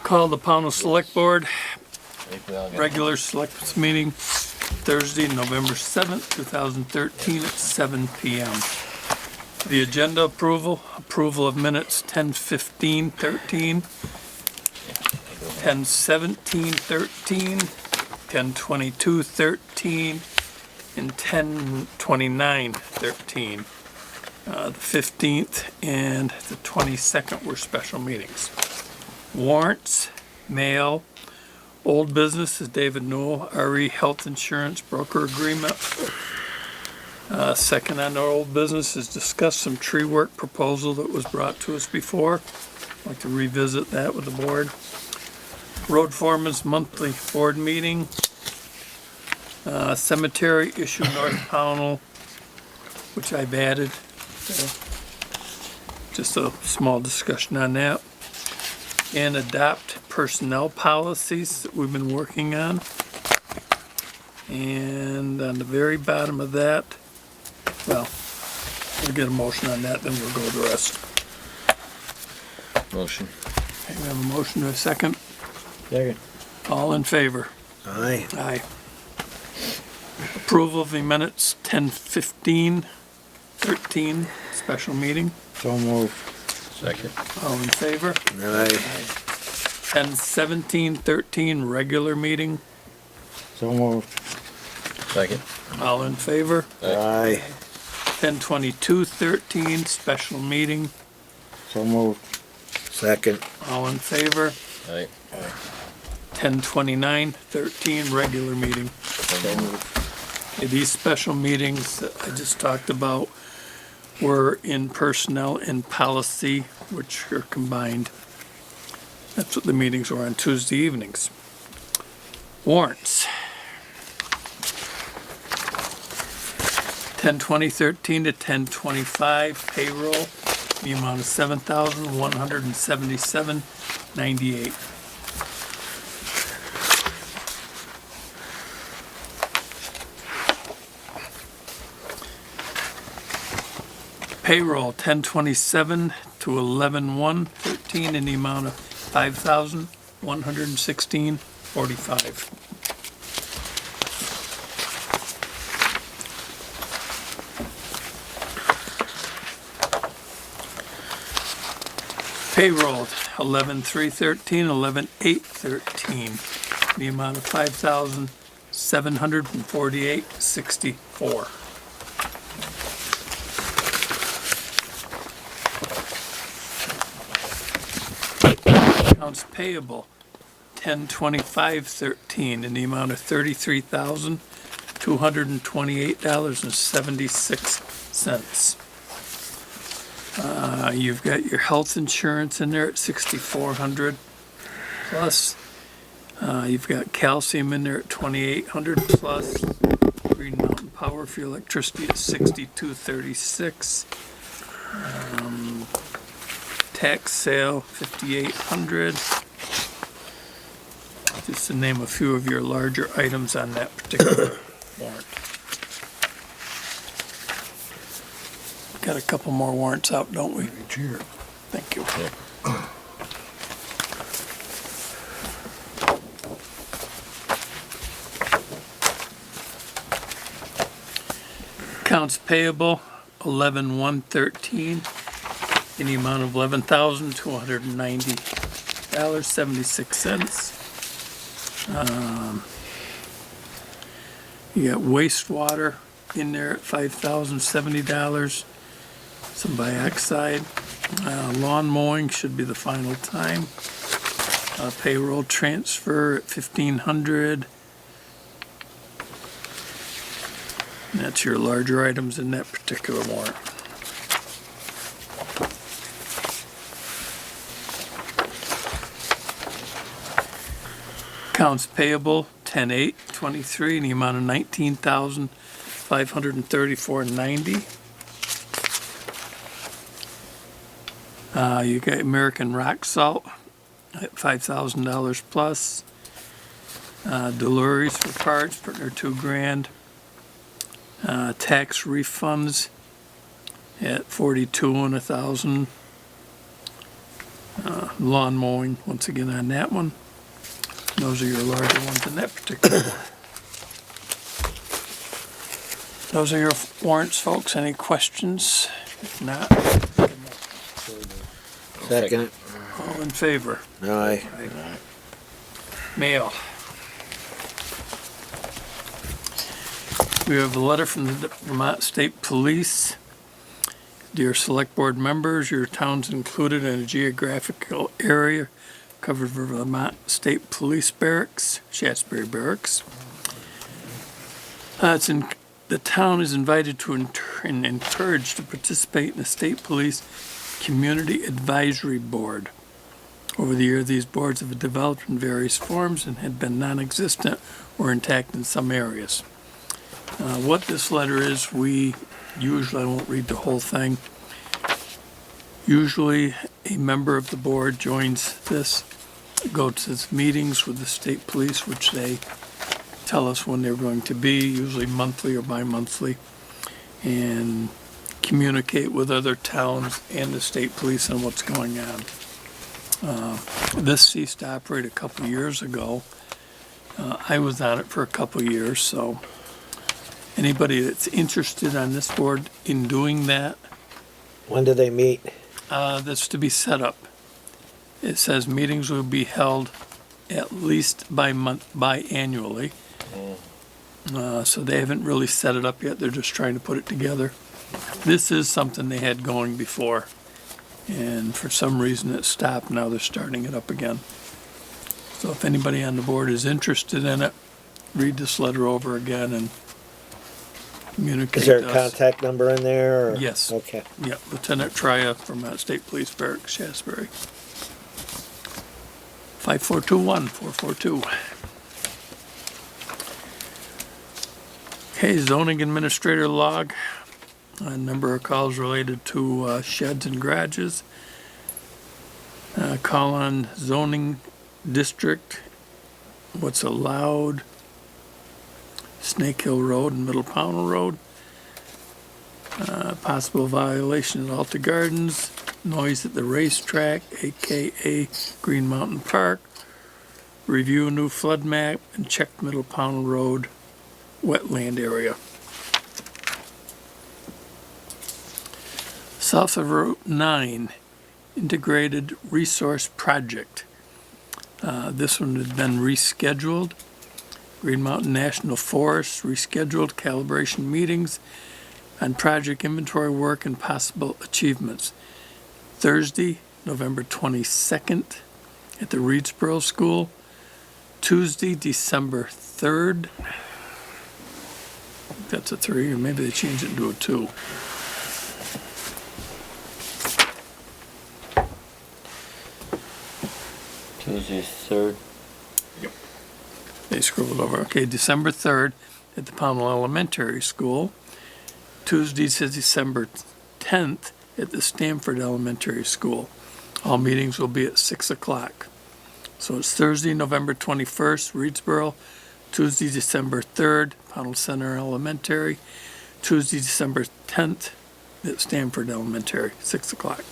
Call the Pownell Select Board, think we all got regular select meeting, Thursday, November 7th, 2013 at 7 PM. The agenda approval of minutes 10:15:13, 10:17:13, 10:22:13, and 10:29:13. The 15th and the 22nd were special meetings. Warrants, mail, old business is David Newell, RE Health Insurance Broker Agreement. Second on our old business is discuss some tree work proposal that was brought to us before. I'd like to revisit that with the board. Road Foreman's monthly board meeting. Cemetery issue North Pownell, which I've added. Just a small discussion on that. And adopt personnel policies that we've been working on. And on the very bottom of that, well, we'll get a motion on that, then we'll go the rest. motion. Okay, we have a motion and a second. Second. All in favor? Aye. Aye. Approval of the minutes 10:15:13, special meeting. So moved. Second. All in favor? Aye. 10:17:13, regular meeting. So moved. Second. All in favor? Aye. 10:22:13, special meeting. So moved. Second. All in favor? Aye. 10:29:13, regular meeting. So moved. Okay, these special meetings that I just talked about were in personnel and policy, which are combined. That's what the meetings were on Tuesday evenings. Warrants. 10/20/13 to 10/25 payroll, the amount of $7,177.98. Payroll 10/27 to 11/1/13 in the amount of $5,116.45. Payroll 11/3/13, 11/8/13, the amount of $5,748.64. Accounts payable 10/25/13 in the amount of $33,228.76. You've got your health insurance in there at $6,400 plus. You've got calcium in there at $2,800 plus. Green Mountain Power for your electricity at $62.36. Tax sale $5,800. Just to name a few of your larger items on that particular warrant. Got a couple more warrants out, don't we? Cheer. Thank you. Accounts payable 11/1/13 in the amount of $11,290.76. You got wastewater in there at $5,070. Some dioxide. Lawn mowing should be the final time. Payroll transfer at $1,500. And that's your larger items in that particular warrant. Accounts payable 10/8/23 in the amount of $19,534.90. You got American Rock Salt at $5,000 plus. Deluries for parts, putting her $2,000. Tax refunds at 42 and 1,000. lawn mowing, once again on that one. Those are your larger ones in that particular one. Those are your warrants, folks. Any questions? If not, Second. all in favor? Aye. Mail. We have a letter from the Vermont State Police. Dear Select Board members, your town's included in a geographical area covered by Vermont State Police Barracks, Shaftesbury Barracks. The town is invited to and encouraged to participate in the State Police Community Advisory Board. Over the years, these boards have developed in various forms and had been non-existent or intact in some areas. What this letter is, I won't read the whole thing. Usually, a member of the board joins this, goes to meetings with the state police, which they tell us when they're going to be, usually monthly or bi-monthly, and communicate with other towns and the state police on what's going on. This ceased to operate a couple years ago. I was on it for a couple years, so anybody that's interested on this board in doing that, When do they meet? that's to be set up. It says meetings will be held at least biannually. So they haven't really set it up yet. They're just trying to put it together. This is something they had going before, and for some reason it stopped. Now they're starting it up again. So if anybody on the board is interested in it, read this letter over again and communicate Is there a to us. contact number in there? Or? Yes. Okay. Yeah, Lieutenant Tria from State Police Barracks, Shaftesbury. 5421-442. Okay, zoning administrator log. A number of calls related to sheds and garages. Call on zoning district, what's allowed, Snake Hill Road and Middle Pownell Road. Possible violation at Alta Gardens, noise at the racetrack, AKA Green Mountain Park. Review a new flood map and check Middle Pownell Road wetland area. South of Route 9, Integrated Resource Project. This one has been rescheduled. Green Mountain National Forest rescheduled calibration meetings on project inventory work and possible achievements. Thursday, November 22nd at the Reedsboro School. Tuesday, December 3rd. I think that's a 3, or maybe they changed it to a 2. Tuesday, 3rd. They scrolled over. Okay, December 3rd at the Pownell Elementary School. Tuesday says December 10th at the Stamford Elementary School. All meetings will be at 6 o'clock. So it's Thursday, November 21st, Reedsboro. Tuesday, December 3rd, Pownell Center Elementary. Tuesday, December 10th at Stamford Elementary, 6 o'clock.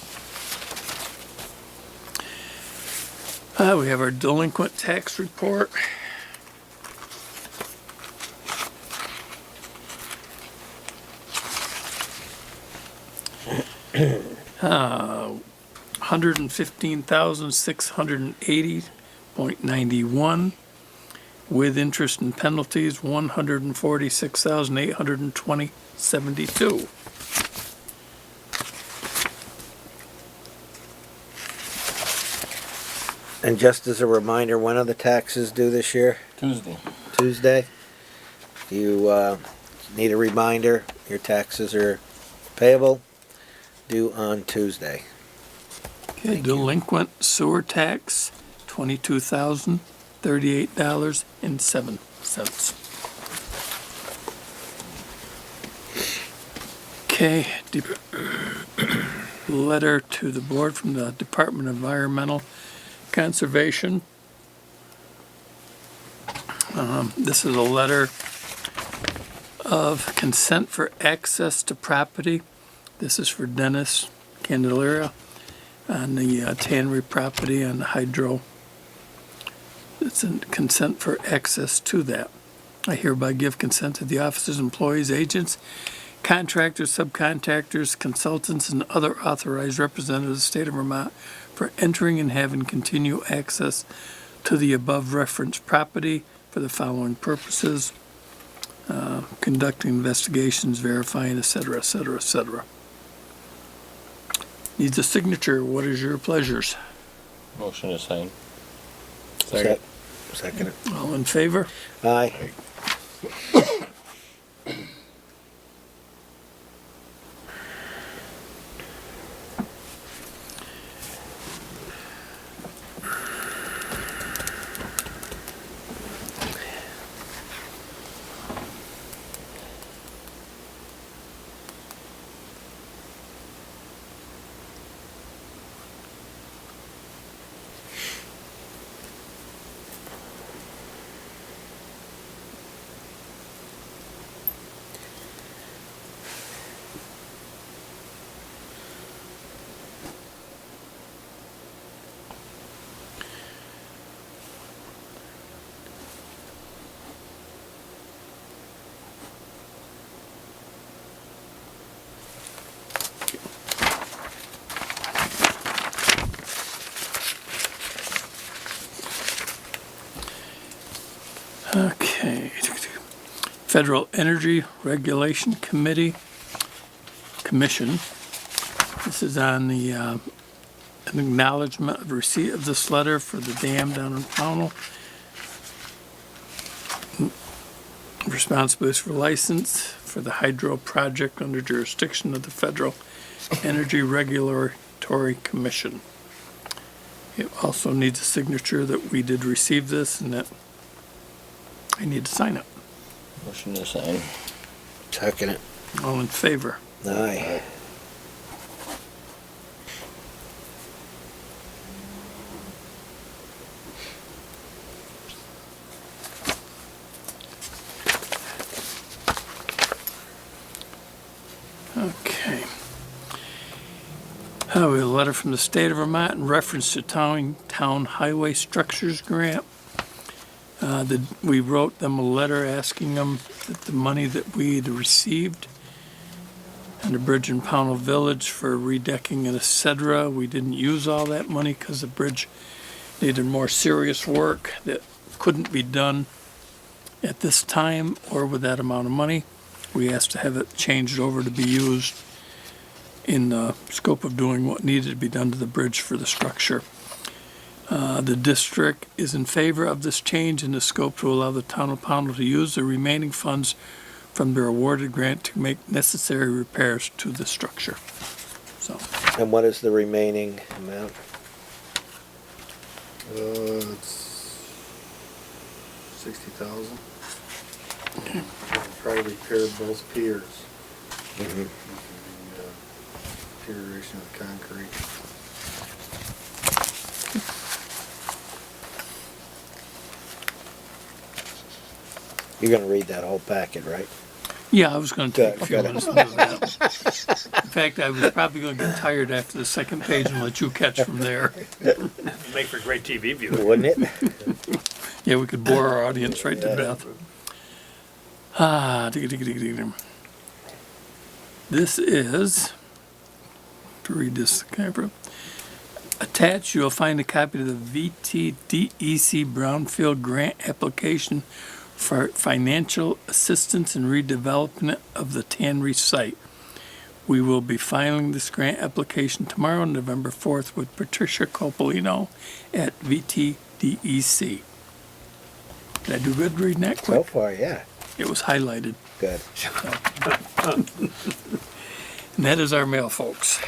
We have our delinquent tax report. $115,680.91 with interest and penalties, $146,820.72. And just as a reminder, when are the taxes due this year? Tuesday. Tuesday? Do you need a reminder? Your taxes are payable, due on Tuesday. Okay, delinquent sewer tax, $22,038.07. Okay, letter to the board from the Department of Environmental Conservation. This is a letter of consent for access to property. This is for Dennis Candelaria. on the Tannery property on the hydro. It's a consent for access to that. I hereby give consent to the officers, employees, agents, contractors, subcontractors, consultants, and other authorized representatives of the state of Vermont for entering and having continual access to the above referenced property for the following purposes: conducting investigations, verifying, et cetera, et cetera, et cetera. Needs a signature. What is your pleasures? Motion to sign. Second it. All in favor? Aye. Okay. Federal Energy Regulation Commission. This is on the an acknowledgement of receipt of this letter for the dam down in Pownell. Responsibility for license for the hydro project under jurisdiction of the Federal Energy Regulatory Commission. It also needs a signature that we did receive this and that I need to sign it. Motion to sign. Second it. All in favor? Aye. Okay. We have a letter from the state of Vermont in reference to town highway structures grant. We wrote them a letter asking them that the money that we had received and the bridge in Pownell Village for redecking and et cetera, we didn't use all that money because the bridge needed more serious work that couldn't be done at this time or with that amount of money. We asked to have it changed over to be used in the scope of doing what needed to be done to the bridge for the structure. The district is in favor of this change in the scope to allow the town of Pownell to use the remaining funds from their awarded grant to make necessary repairs to the structure. So, And what is the remaining amount? It's 60,000. Try to repair both piers. Mhm. The deterioration of the concrete. You're gonna read that whole packet, right? yeah, I was gonna take a few Good. minutes to do that. In fact, I was probably gonna get tired after the second page and let you catch from there. Make for great TV viewing. Wouldn't it? Yeah, we could bore our audience right to death. This is, to read this camera, attached you'll find a copy of the VTDEC Brownfield Grant Application for Financial Assistance and Redevelopment of the Tannery Site. We will be filing this grant application tomorrow, November 4th, with Patricia Copolino at VTDEC. Did I do good reading that So quick? far, yeah. It was highlighted. Good. And that is our mail, folks.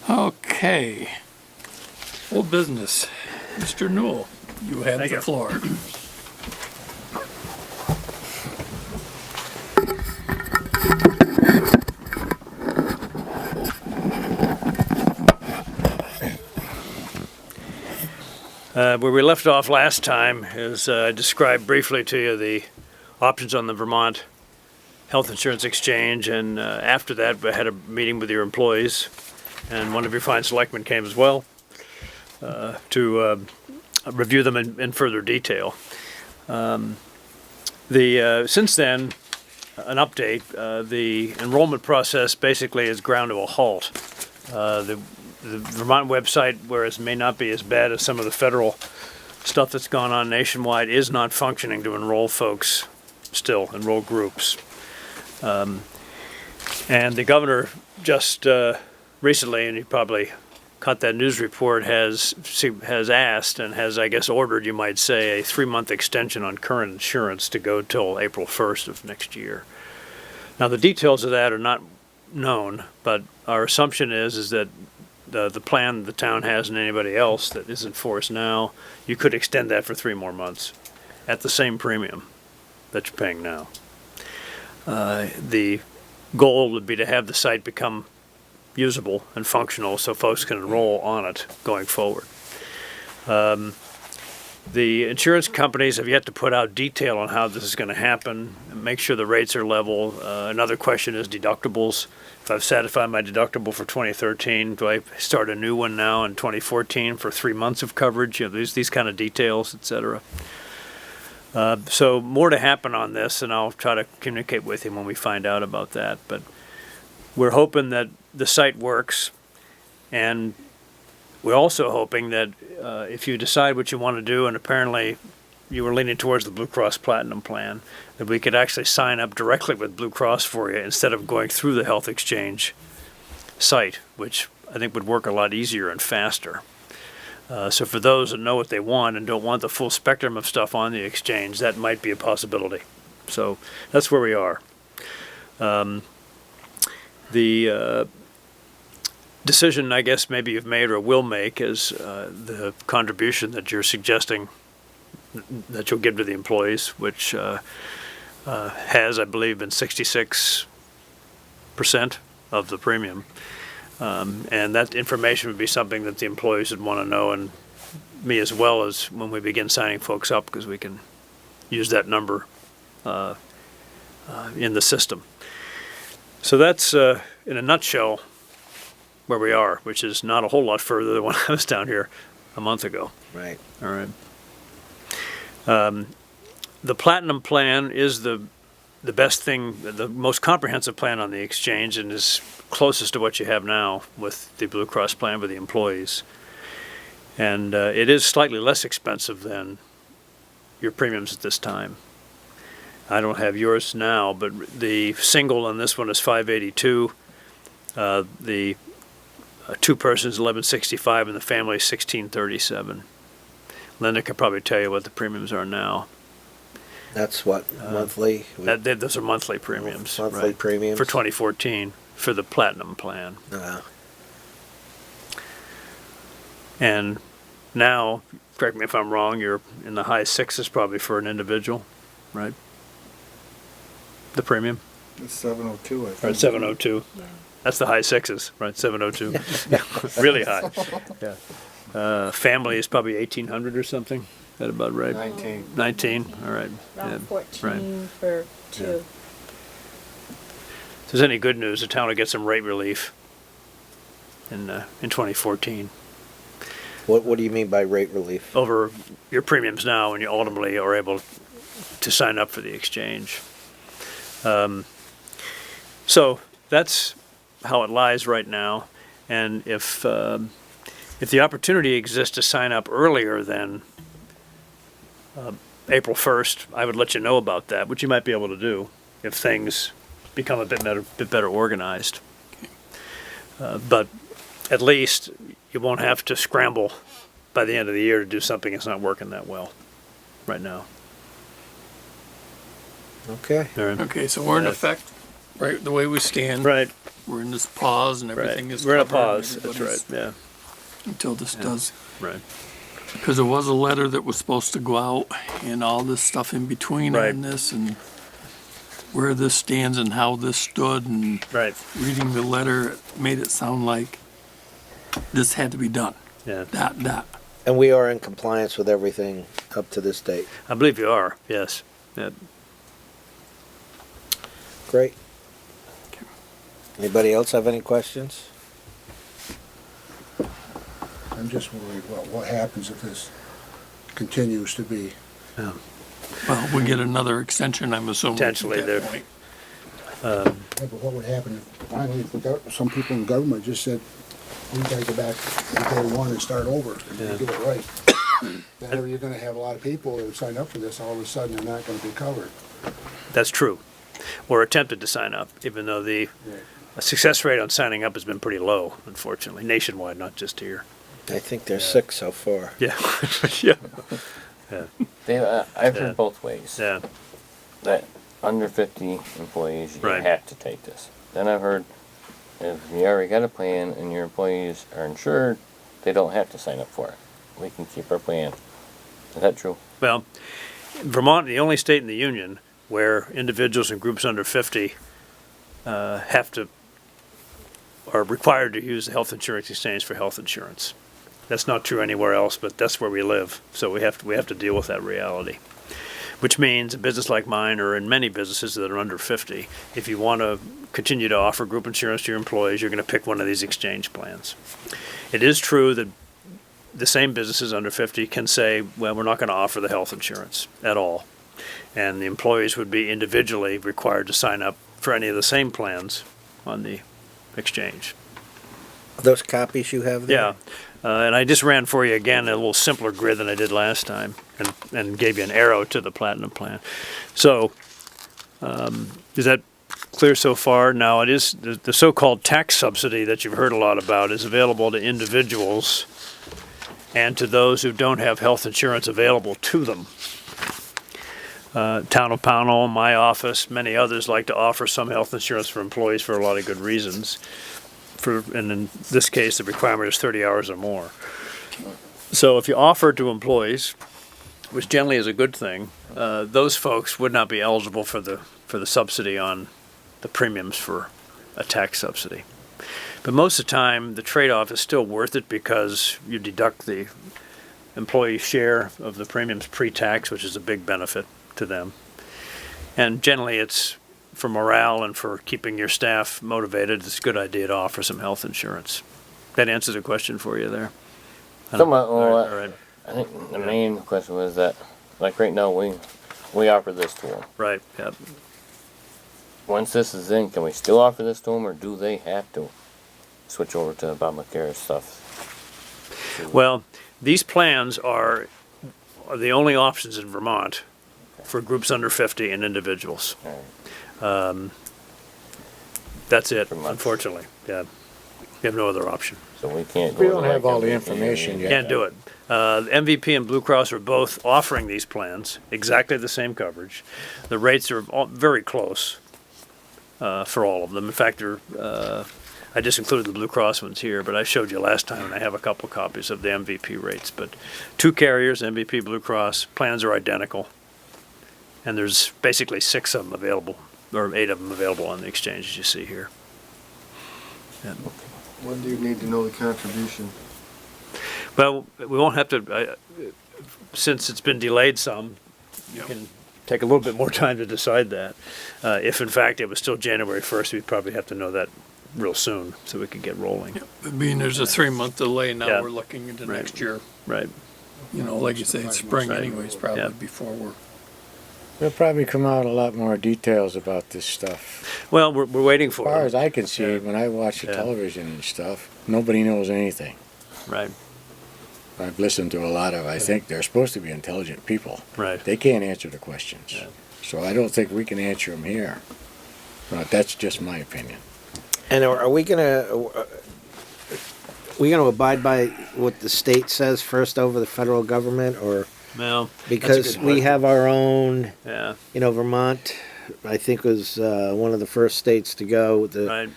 Okay. Old business. Mr. Newell, you have Thank the you. floor. Where we left off last time is I described briefly to you the options on the Vermont health insurance exchange, and after that, we had a meeting with your employees, and one of your fine selectmen came as well to review them in further detail. Since then, an update, the enrollment process basically is ground to a halt. The Vermont website, whereas it may not be as bad as some of the federal stuff that's gone on nationwide, is not functioning to enroll folks still, enroll groups. And the governor just recently, and you probably caught that news report, has asked and has, I guess, ordered, you might say, a 3-month extension on current insurance to go till April 1st of next year. Now, the details of that are not known, but our assumption is that the plan the town has and anybody else that is in force now, you could extend that for 3 more months at the same premium that you're paying now. The goal would be to have the site become usable and functional so folks can enroll on it going forward. The insurance companies have yet to put out detail on how this is going to happen and make sure the rates are level. Another question is deductibles. If I've satisfied my deductible for 2013, do I start a new one now in 2014 for 3 months of coverage? You know, these kind of details, et cetera. So more to happen on this, and I'll try to communicate with him when we find out about that. But we're hoping that the site works, and we're also hoping that if you decide what you want to do, and apparently you were leaning towards the Blue Cross Platinum plan, that we could actually sign up directly with Blue Cross for you instead of going through the health exchange site, which I think would work a lot easier and faster. So for those that know what they want and don't want the full spectrum of stuff on the exchange, that might be a possibility. So that's where we are. The decision, I guess, maybe you've made or will make is the contribution that you're suggesting that you'll give to the employees, which has, I believe, been 66% of the premium. And that information would be something that the employees would want to know, and me as well, as when we begin signing folks up, because we can use that number in the system. So that's, in a nutshell, where we are, which is not a whole lot further than when I was down here a month ago. Right. All right. The Platinum plan is the best thing, the most comprehensive plan on the exchange, and is closest to what you have now with the Blue Cross plan with the employees. And it is slightly less expensive than your premiums at this time. I don't have yours now, but the single on this one is $582. The two persons, $1165, and the family is $1637. Linda could probably tell you what the premiums are now. That's what, monthly? Those are monthly premiums. Monthly right, premiums? for 2014 for the Platinum plan. And now, correct me if I'm wrong, you're in the high sixes probably for an individual, right? The premium? It's 702, I think. Or 702. That's the high sixes, right? 702. Really high. Yeah. Family is probably 1,800 or something. Is that about right? 19. 19. All right. Around 14 right. for two. If there's any good news, the town will get some rate relief in 2014 What do you mean by rate relief? over your premiums now, when you ultimately are able to sign up for the exchange. So that's how it lies right now. And if the opportunity exists to sign up earlier than April 1st, I would let you know about that, which you might be able to do if things become a bit better organized. But at least you won't have to scramble by the end of the year to do something that's not working that well right now. Okay. All right. Okay, so we're in Yeah. effect, right, the way we stand. Right, We're in this pause and right. everything is We're in a covered, pause, that's right, everybody's- yeah, Until this does. right. Because there was a letter that was supposed to go out and all this stuff in between Right. on this and where this stands and how this stood, and Right, reading the letter made it sound like this had to be done. yeah. That. And we are in compliance with everything up to this date. I believe you are, yes. Yeah. Great. Anybody else have any questions? I'm just worried about what happens if this continues to be. Well, we get another extension, I'm assuming. Potentially at that there. point. Yeah, but what would happen if finally some people in government just said, we gotta go back to day one and start over and do it right? Then you're gonna have a lot of people that sign up for this, all of a sudden they're not gonna be covered. That's true. Or attempted to sign up, even though the success rate on signing up has been pretty low, unfortunately, nationwide, not just here. I think there's 6 so far. Yeah, yeah, Dave, I've Yeah. heard both ways. yeah. That under 50 employees, you Right. have to take this. Then I've heard if you already got a plan and your employees are insured, they don't have to sign up for it. We can keep our plan. Is that true? Well, Vermont, the only state in the union where individuals and groups under 50 are required to use the health insurance exchange for health insurance. That's not true anywhere else, but that's where we live. So we have to deal with that reality. Which means a business like mine, or in many businesses that are under 50, if you want to continue to offer group insurance to your employees, you're going to pick one of these exchange plans. It is true that the same businesses under 50 can say, well, we're not going to offer the health insurance at all. And the employees would be individually required to sign up for any of the same plans on the exchange. Those copies you have there? Yeah. And I just ran for you again a little simpler grid than I did last time, and gave you an arrow to the platinum plan. So, is that clear so far? Now, it is the so-called tax subsidy that you've heard a lot about is available to individuals and to those who don't have health insurance available to them. Town of Pownell, my office, many others like to offer some health insurance for employees for a lot of good reasons. And in this case, the requirement is 30 hours or more. So if you offer to employees, which generally is a good thing, those folks would not be eligible for the subsidy on the premiums for a tax subsidy. But most of the time, the trade-off is still worth it because you deduct the employee share of the premiums pre-tax, which is a big benefit to them. And generally, it's for morale and for keeping your staff motivated, it's a good idea to offer some health insurance. That answers the question for you there. Somewhat, All right. I think the main question was that, like right now, we offer this to them. Right, yeah. Once this is in, can we still offer this to them, or do they have to switch over to Obamacare stuff? Well, these plans are the only options in Vermont for groups under 50 and individuals. All right. That's it, Pretty much. unfortunately, yeah. You have no other option. So we can't go. We don't like have all the everything. information yet. Can't do it. MVP and Blue Cross are both offering these plans, exactly the same coverage. The rates are all very close for all of them. In fact, I just included the Blue Cross ones here, but I showed you last time, and I have a couple copies of the MVP rates. But 2 carriers, MVP, Blue Cross, plans are identical. And there's basically 6 of them available, or 8 of them available on the exchange, as you see here. Yeah. When do you need to know the contribution? Well, we won't have to, since it's been delayed some, you can take a little bit more time to decide that. If in fact it was still January 1st, we'd probably have to know that real soon so we could get rolling. I mean, there's a 3-month delay, now Yeah. we're looking into Right. next year. Right. You know, like you say, it's spring Right. anyways, probably Yeah. before we're. There'll probably come out a lot more details about this stuff. Well, we're waiting As for far as it. I can see, when I watch the Yeah. television and stuff, nobody knows anything. Right, I've listened to a lot of, I think they're supposed to be intelligent people. right. They can't answer the questions. Yeah. So I don't think we can answer them here. But that's just my opinion. And are we gonna abide by what the state says first over the federal government, or Well, because good we question. have our own, yeah, Vermont, I think was one of the first states to go with the right.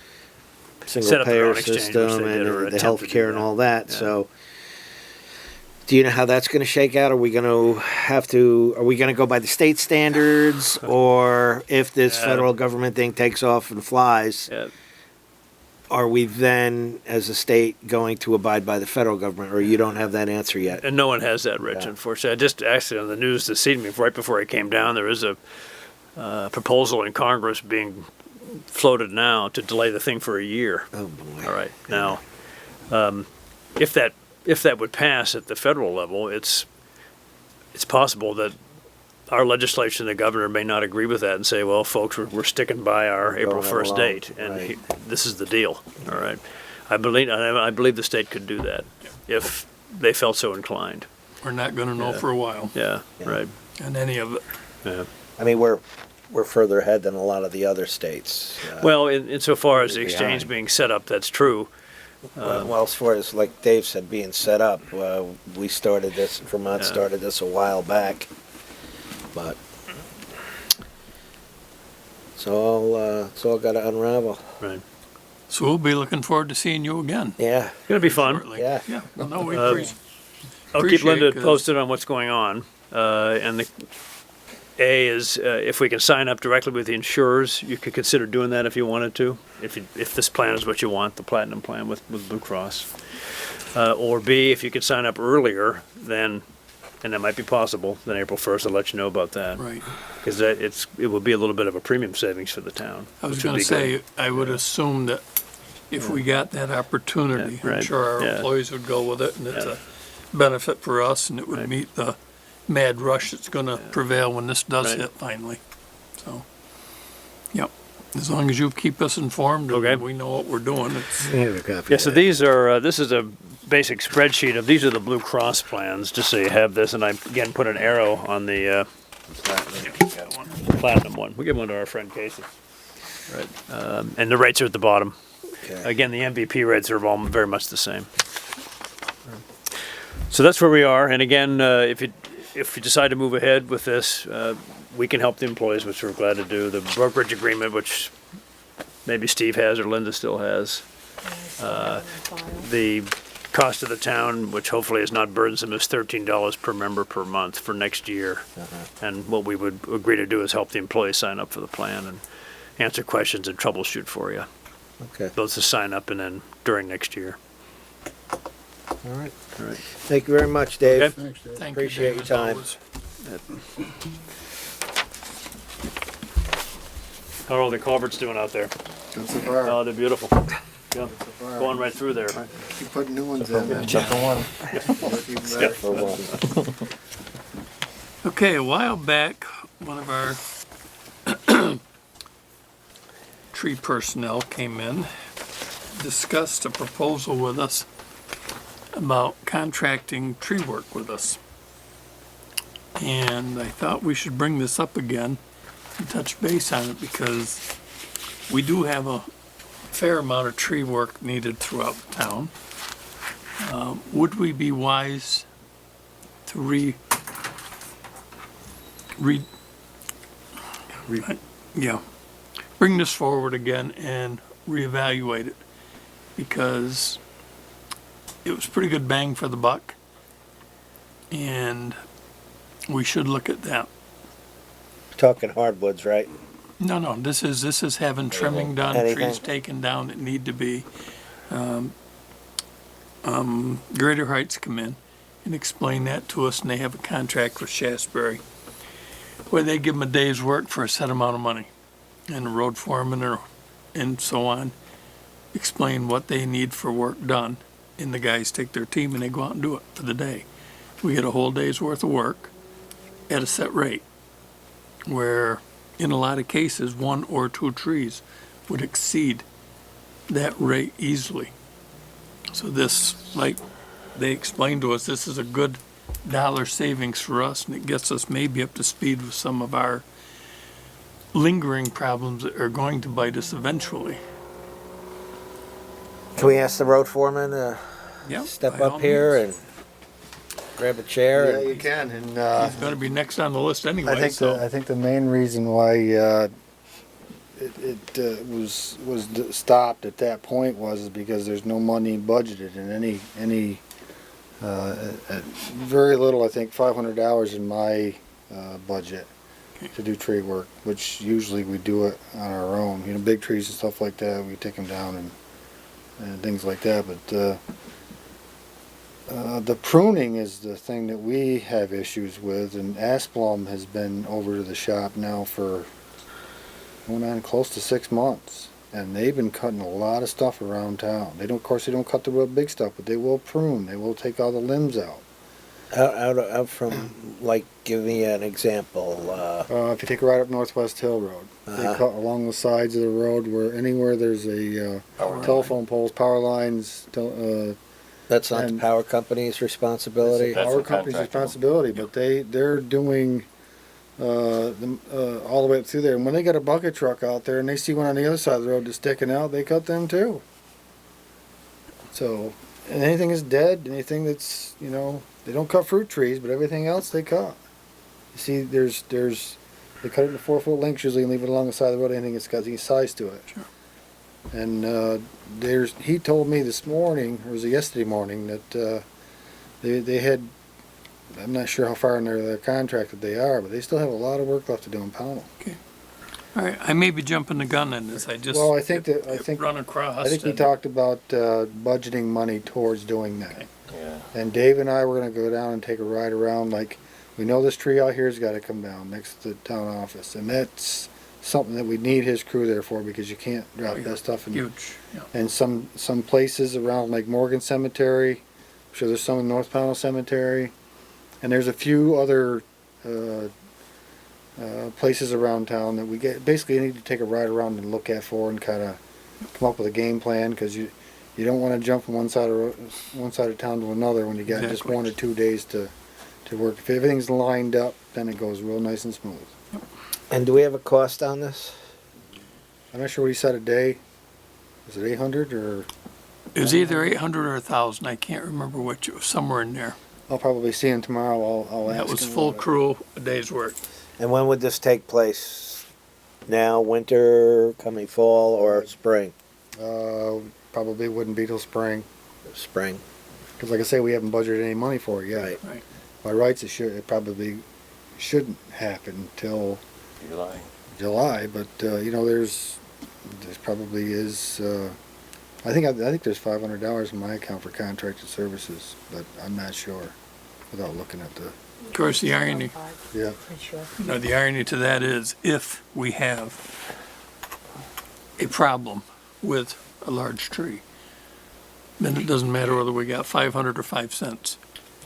Set single up their payer own exchange, which system they did, or and the attempted health to do care and that. all that. Yeah. So, do you know how that's going to shake out? Are we going to are we going to go by the state standards, or if this Yeah. federal government thing takes off and flies, Yeah. are we then, as a state, going to abide by the federal government, or you don't have that answer yet? And no one has that, Rich, Yeah. unfortunately. I just actually on the news this evening, right before I came down, there is a proposal in Congress being floated now to delay the thing for a year. Oh, boy. All right, now, if that would pass at the federal level, it's possible that our legislation, the governor may not agree with that and say, well, folks, we're sticking by our April Going 1st along, date, and right. this is the deal, all right? I believe the state could do that if they felt so inclined. We're not gonna know Yeah. for a while Yeah, right, on any of it. yeah. I mean, we're further ahead than a lot of the other states. Well, insofar as the We're exchange behind. being set up, that's true. Well, as far as, like Dave said, being set up, we started this, Vermont Yeah. started this a while back, but it's all gotta unravel. Right. So we'll be looking forward to seeing you again. Yeah, It's gonna be fun. shortly. Yeah. Yeah, well, no, we Um, appreciate. I'll keep Appreciate Linda 'cause- posted on what's going on. And the A is, if we can sign up directly with the insurers, you could consider doing that if you wanted to. If this plan is what you want, the platinum plan with Blue Cross. Or B, if you could sign up earlier, then, and that might be possible, then April 1st, I'll let you know about that. Right. Because it would be a little bit of a premium savings for the town. I was which would gonna be say, good. I would assume that if we got that opportunity, Yeah, right, I'm sure our yeah. employees would go with it, and it's Yeah. a benefit for us, and it would Right. meet the mad rush that's gonna prevail when this does Right. hit finally. So, yep, as long as you keep us informed Okay. and we know what we're doing, it's, here's a copy. Yeah, of so that. these are, this is a basic spreadsheet of, these are the Blue Cross plans, just so you have this, and I again put an arrow on the platinum one. We'll give one to our friend Casey. Right, and the rates are at the bottom. Okay. Again, the MVP rates are all very much the same. So that's where we are, and again, if you decide to move ahead with this, we can help the employees, which we're glad to do. The brokerage agreement, which maybe Steve has or Linda still has. The cost of the town, which hopefully is not burdensome, is $13 per member per month for next year. And what we would agree to do is help the employees sign up for the plan and answer questions and troubleshoot for you, Okay, both to sign up and then during next year. all right. All right. Thank you very much, Dave. Okay. Thanks, Dave. thank you, Appreciate Dave, your as time. always. How are all the culverts doing out there? Good so far. Oh, they're beautiful. Yeah, So far. going right through there. Keep putting new ones in. man. Work even better. Okay, a while back, one of our tree personnel came in, discussed a proposal with us about contracting tree work with us. And I thought we should bring this up again and touch base on it because we do have a fair amount of tree work needed throughout the town. Would we be wise to bring this forward again and reevaluate it? Because it was pretty good bang for the buck. And we should look at that. Talking hardwoods, right? No, this is having trimming done, Anything? trees taken down that need to be. Greater Heights come in and explain that to us, and they have a contract with Shasberry where they give them a day's work for a set amount of money. And the road foreman and so on explain what they need for work done, and the guys take their team and they go out and do it for the day. We get a whole day's worth of work at a set rate, where in a lot of cases, 1 or 2 trees would exceed that rate easily. So this, like they explained to us, this is a good dollar savings for us, and it gets us maybe up to speed with some of our lingering problems that are going to bite us eventually. Can we ask the road foreman to Yep, step by all up here means. and grab a chair? Yeah, and you can, and, He's gonna be next on the list anyway, I so. think the main reason why it was stopped at that point was because there's no money budgeted in any very little. I think $500 in my budget to do tree work, which usually we do it on our own. You know, big trees and stuff like that, we take them down and things like that. But the pruning is the thing that we have issues with, and Asplum has been over to the shop now for going on close to 6 months. And they've been cutting a lot of stuff around town. They don't, of course, they don't cut the real big stuff, but they will prune. They will take all the limbs out. Out from, like, give me an example. If you take a ride up Northwest Hill Road, they Uh-huh. cut along the sides of the road where anywhere there's a telephone poles, power lines, That's not the and- power company's responsibility. That's our the company's contractor. responsibility, but they're doing all the way up through there. And when they got a bucket truck out there and they see one on the other side of the road that's sticking out, they cut them too. So, and anything is dead, anything that's, you know, they don't cut fruit trees, but everything else they cut. You see, they cut it in 4-foot lengths usually and leave it along the side of the road. Anything that's got any size to it. Sure. And he told me this morning, or was it yesterday morning, that they had. I'm not sure how far in their contract that they are, but they still have a lot of work left to do in Pownell. All right, I may be jumping the gun on this. I just. Well, I think Run across. I think we and- talked about budgeting money towards doing that. Okay. Yeah. And Dave and I were gonna go down and take a ride around. Like, we know this tree out here's got to come down next to the town office, and that's something that we need his crew there for because you can't drop that stuff in. Huge, yeah. And some places around like Morgan Cemetery, I'm sure there's some in North Pownell Cemetery, and there's a few other places around town that we basically need to take a ride around and look at for and kind of come up with a game plan because you don't want to jump from one side of town to another when you got just Exactly. 1 or 2 days to work. If everything's lined up, then it goes real nice and smooth. And do we have a cost on this? I'm not sure what he said a day. Was it 800 or? It was either 800 or 1,000. I can't remember which. It was somewhere in there. I'll probably see him tomorrow. I'll ask That was him full about it. crew, a day's work. And when would this take place? Now, winter, coming fall, or spring? Probably wouldn't be till spring. Spring. Because like I say, we haven't budgeted any money for it yet. Right. Right. By rights, it probably shouldn't happen till July. July. But there's probably is. I think there's $500 in my account for contracted services, but I'm not sure without looking at the. Of course, the irony, Yeah. the irony to that is if we have a problem with a large tree, then it doesn't matter whether we got 500 or 5 cents.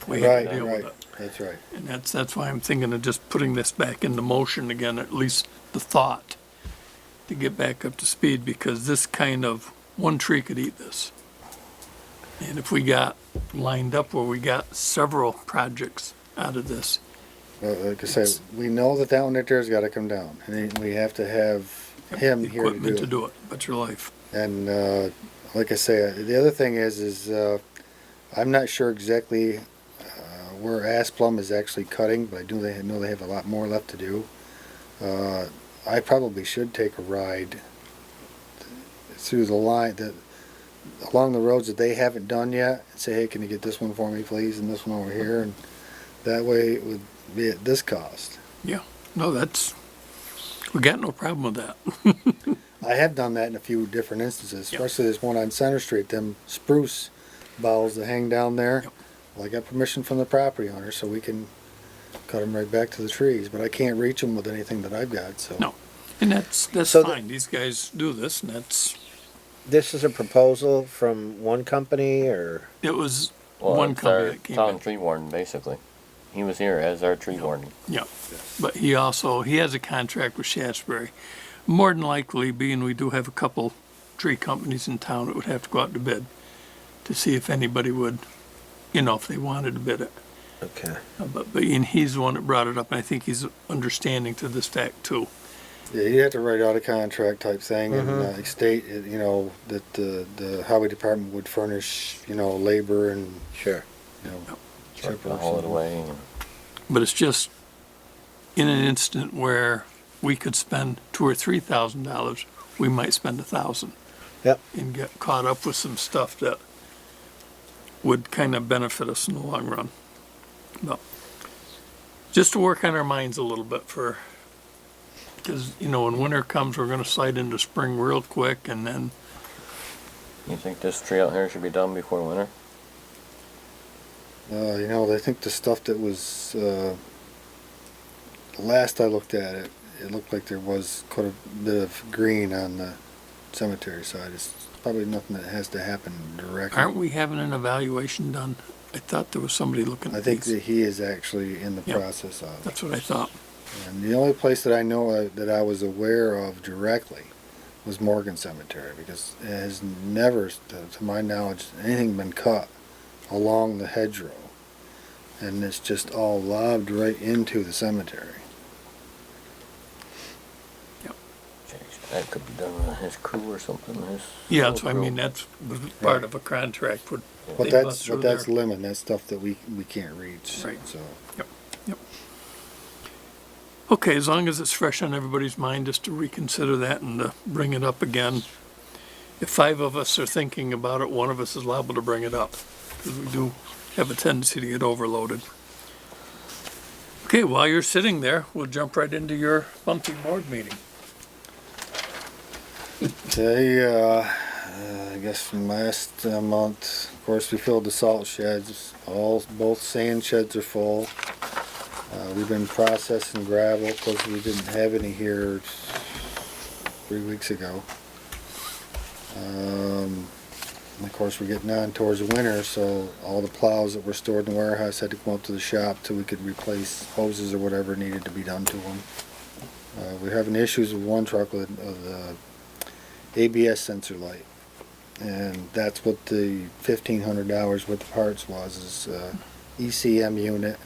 We have Right. to deal Right. with it. That's right. And that's why I'm thinking of just putting this back into motion again, at least the thought, to get back up to speed, because this kind of, one tree could eat this. And if we got lined up where we got several projects out of this, Like I said, we know that one right there's got to come down, and we have to have him here to equipment do it. but your life. And like I say, the other thing is I'm not sure exactly where Asplum is actually cutting, but I do know they have a lot more left to do. I probably should take a ride through the line along the roads that they haven't done yet, and say, hey, can you get this one for me, please, and this one over here, and that way it would be at this cost. No, we got no problem with that. I have done that in a few different instances, Yep. especially this one on Center Street, them spruce boughs that hang down there. Yep. Well, I got permission from the property owner, so we can cut them right back to the trees, but I can't reach them with anything that I've got, so. No. And that's So the- fine. These guys do this, and This is a proposal from one company, or? it was Well, one it's company our that came town in. tree warden, basically. He was here as our tree warden. Yeah, but he has a contract with Shaftesbury. More than likely, being we do have a couple tree companies in town that would have to go out to bid to see if anybody would, if they wanted to bid it. Okay. But and he's the one that brought it up, and I think he's understanding to this fact too. Yeah, you have to write out a contract type thing and state, that the highway department would furnish, labor and, Sure. Truck to haul it away. And But it's just in an instant where we could spend $2,000 or $3,000, we might spend $1,000. Yep. And get caught up with some stuff that would kind of benefit us in the long run. But just to work on our minds a little bit because when winter comes, we're going to slide into spring real quick, and then you think this tree out here should be done before winter? I think the stuff that was, last I looked at it, it looked like there was quite a bit of green on the cemetery side. It's probably nothing that has to happen directly. Aren't we having an evaluation done? I thought there was somebody looking I at think these. that he is actually in the Yep. process of it. That's what I thought. And the only place that I know that I was aware of directly was Morgan Cemetery, because it has never, to my knowledge, anything been cut along the hedgerow. And it's just all lobbed right into the cemetery. That could be done with his crew or something, his. Yeah, that's what I crew. mean, that's part of a contract would. But they that's, bust through but that's there. limit, that's stuff that we can't reach, Right. so. Okay, as long as it's fresh on everybody's mind, just to reconsider that and to bring it up again. If 5 of us are thinking about it, 1 of us is liable to bring it up, because we do have a tendency to get overloaded. Okay, while you're sitting there, we'll jump right into your monthly board meeting. Okay, I guess from last month, of course, we filled the salt sheds. Both sand sheds are full. We've been processing gravel because we didn't have any here 3 weeks ago. And of course, we're getting on towards the winter, so all the plows that were stored in the warehouse had to come up to the shop till we could replace hoses or whatever needed to be done to them. We're having issues with one truck with the ABS sensor light, and that's what the $1,500 worth of parts was, is ECM unit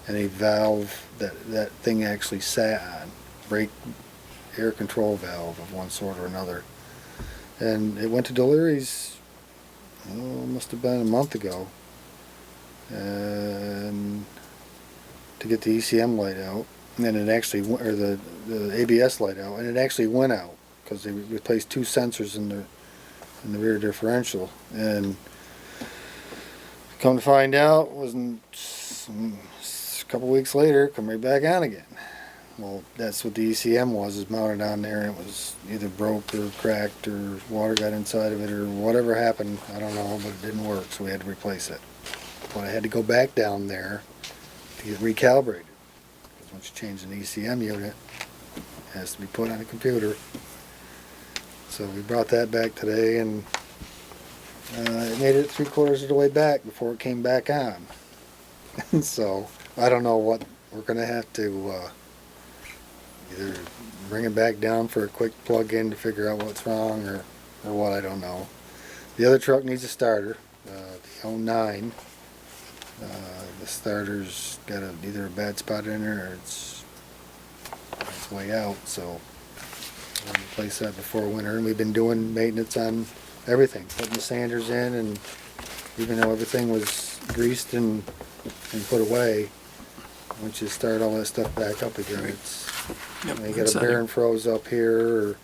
and a valve that thing actually sat on, brake air control valve of one sort or another. And it went to Deliri's, must have been a month ago, and to get the ECM light out, and then it actually, or the ABS light out, and it actually went out, because they replaced 2 sensors in the rear differential, and come to find out, wasn't a couple weeks later, come right back on again. Well, that's what the ECM was, is mounted on there, and it was either broke or cracked or water got inside of it or whatever happened, I don't know, but it didn't work, so we had to replace it. But I had to go back down there to get recalibrated, because once you change an ECM unit, it has to be put on a computer. So we brought that back today, and it made it 3/4 of the way back before it came back on. So I don't know what we're gonna have to either bring it back down for a quick plug-in to figure out what's wrong, or what, I don't know. The other truck needs a starter, the 09. The starter's got either a bad spot in there or it's on its way out, so we'll replace that before winter. And we've been doing maintenance on everything, putting the sanders in, and even though everything was greased and put away, once you start all that stuff back up again, it's, Yep, you got it's a on bearing froze up here, or,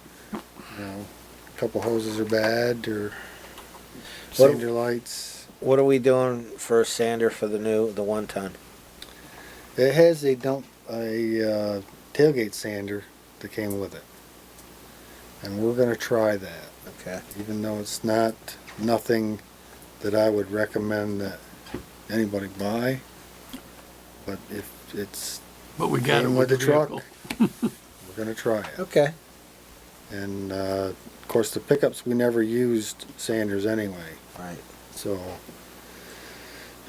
a couple hoses are bad, or What- sander lights. What are we doing for a sander for the 1 ton? It has a tailgate sander that came with it, and we're gonna try that, Okay. even though it's nothing that I would recommend that anybody buy. But if it's, But we got it came with with the the truck, vehicle. we're gonna try it. Okay. And, of course, the pickups, we never used sanders anyway, Right. so.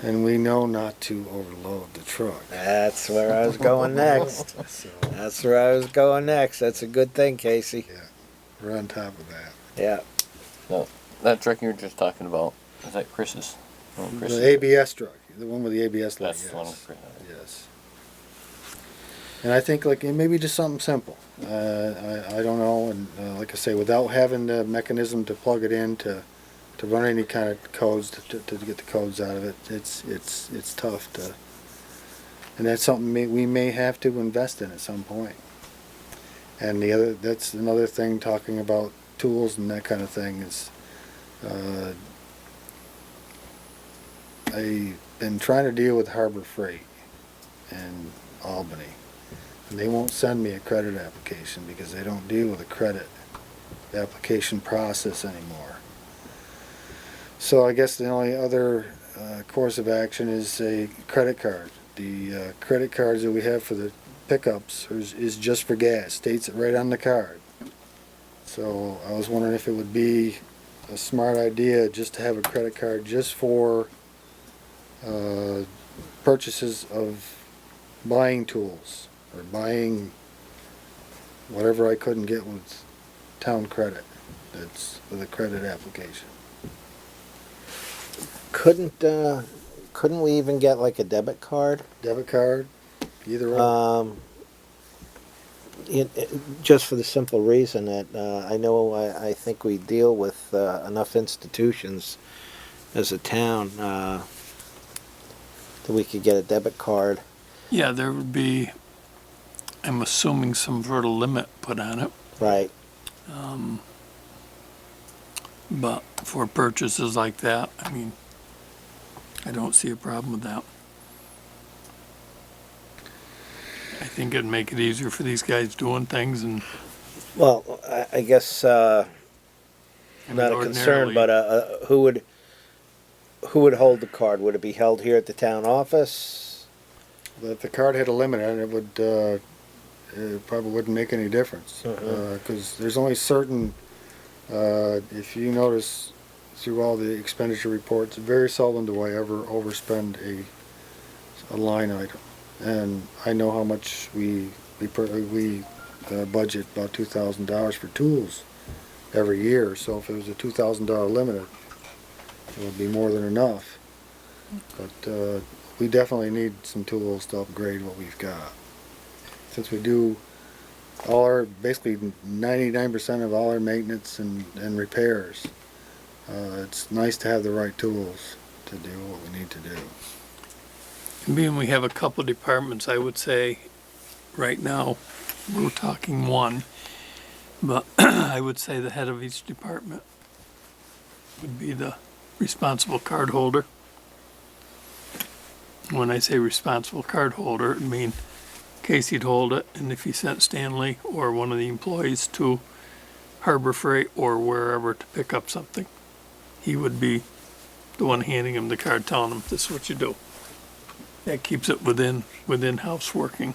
And we know not to overload the truck, That's where I was going next. so That's where I was going next. That's a good thing, Casey. we're on top of that. Yeah. That truck you were just talking about, is that Chris's? Oh, Chris's. The ABS truck, the one with the ABS light, That's the one yes. with Chris. Yes. And I think like maybe just something simple. I don't know, and like I say, without having the mechanism to plug it in to run any kind of codes to get the codes out of it, it's tough to. And that's something we may have to invest in at some point. And that's another thing, talking about tools and that kind of thing, is I've been trying to deal with Harbor Freight in Albany, and they won't send me a credit application because they don't deal with a credit application process anymore. So I guess the only other course of action is a credit card. The credit cards that we have for the pickups is just for gas, states it right on the card. So I was wondering if it would be a smart idea just to have a credit card just for purchases of buying tools or buying whatever I couldn't get with town credit. That's with a credit application. Couldn't we even get like a debit card? Debit card, either or. Just for the simple reason that I think we deal with enough institutions as a town that we could get a debit card. Yeah, there would be, I'm assuming, some sort of limit put on it, Right. but for purchases like that, I mean, I don't see a problem with that. I think it'd make it easier for these guys doing things and. Well, I guess I mean, not a concern, ordinarily- but who would hold the card? Would it be held here at the town office? But if the card had a limit on it, it probably wouldn't make any difference. Because there's only certain, if you notice through all the expenditure reports, very seldom do I ever overspend a line item. And I know how much we budget about $2,000 for tools every year. So if it was a $2,000 limit, it would be more than enough. But we definitely need some tools to upgrade what we've got. Since we do basically 99% of all our maintenance and repairs, it's nice to have the right tools to do what we need to do. Being we have a couple departments, I would say, right now, we're talking one, but I would say the head of each department would be the responsible card holder. When I say responsible card holder, I mean Casey'd hold it, and if he sent Stanley or one of the employees to Harbor Freight or wherever to pick up something, he would be the one handing him the card, telling him, this is what you do. That keeps it within house working.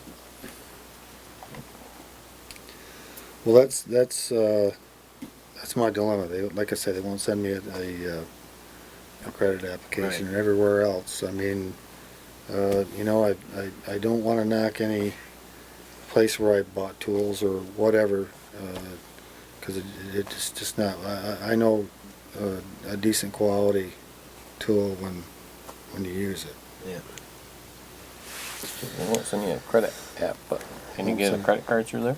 Well, that's my dilemma. Like I said, they won't send me a credit application and everywhere else. I mean, I don't want to knock any place where I bought tools or whatever, because it's just not. I know a decent quality tool when you use it. Yeah. They won't send you a credit app, but can you get a credit card through there?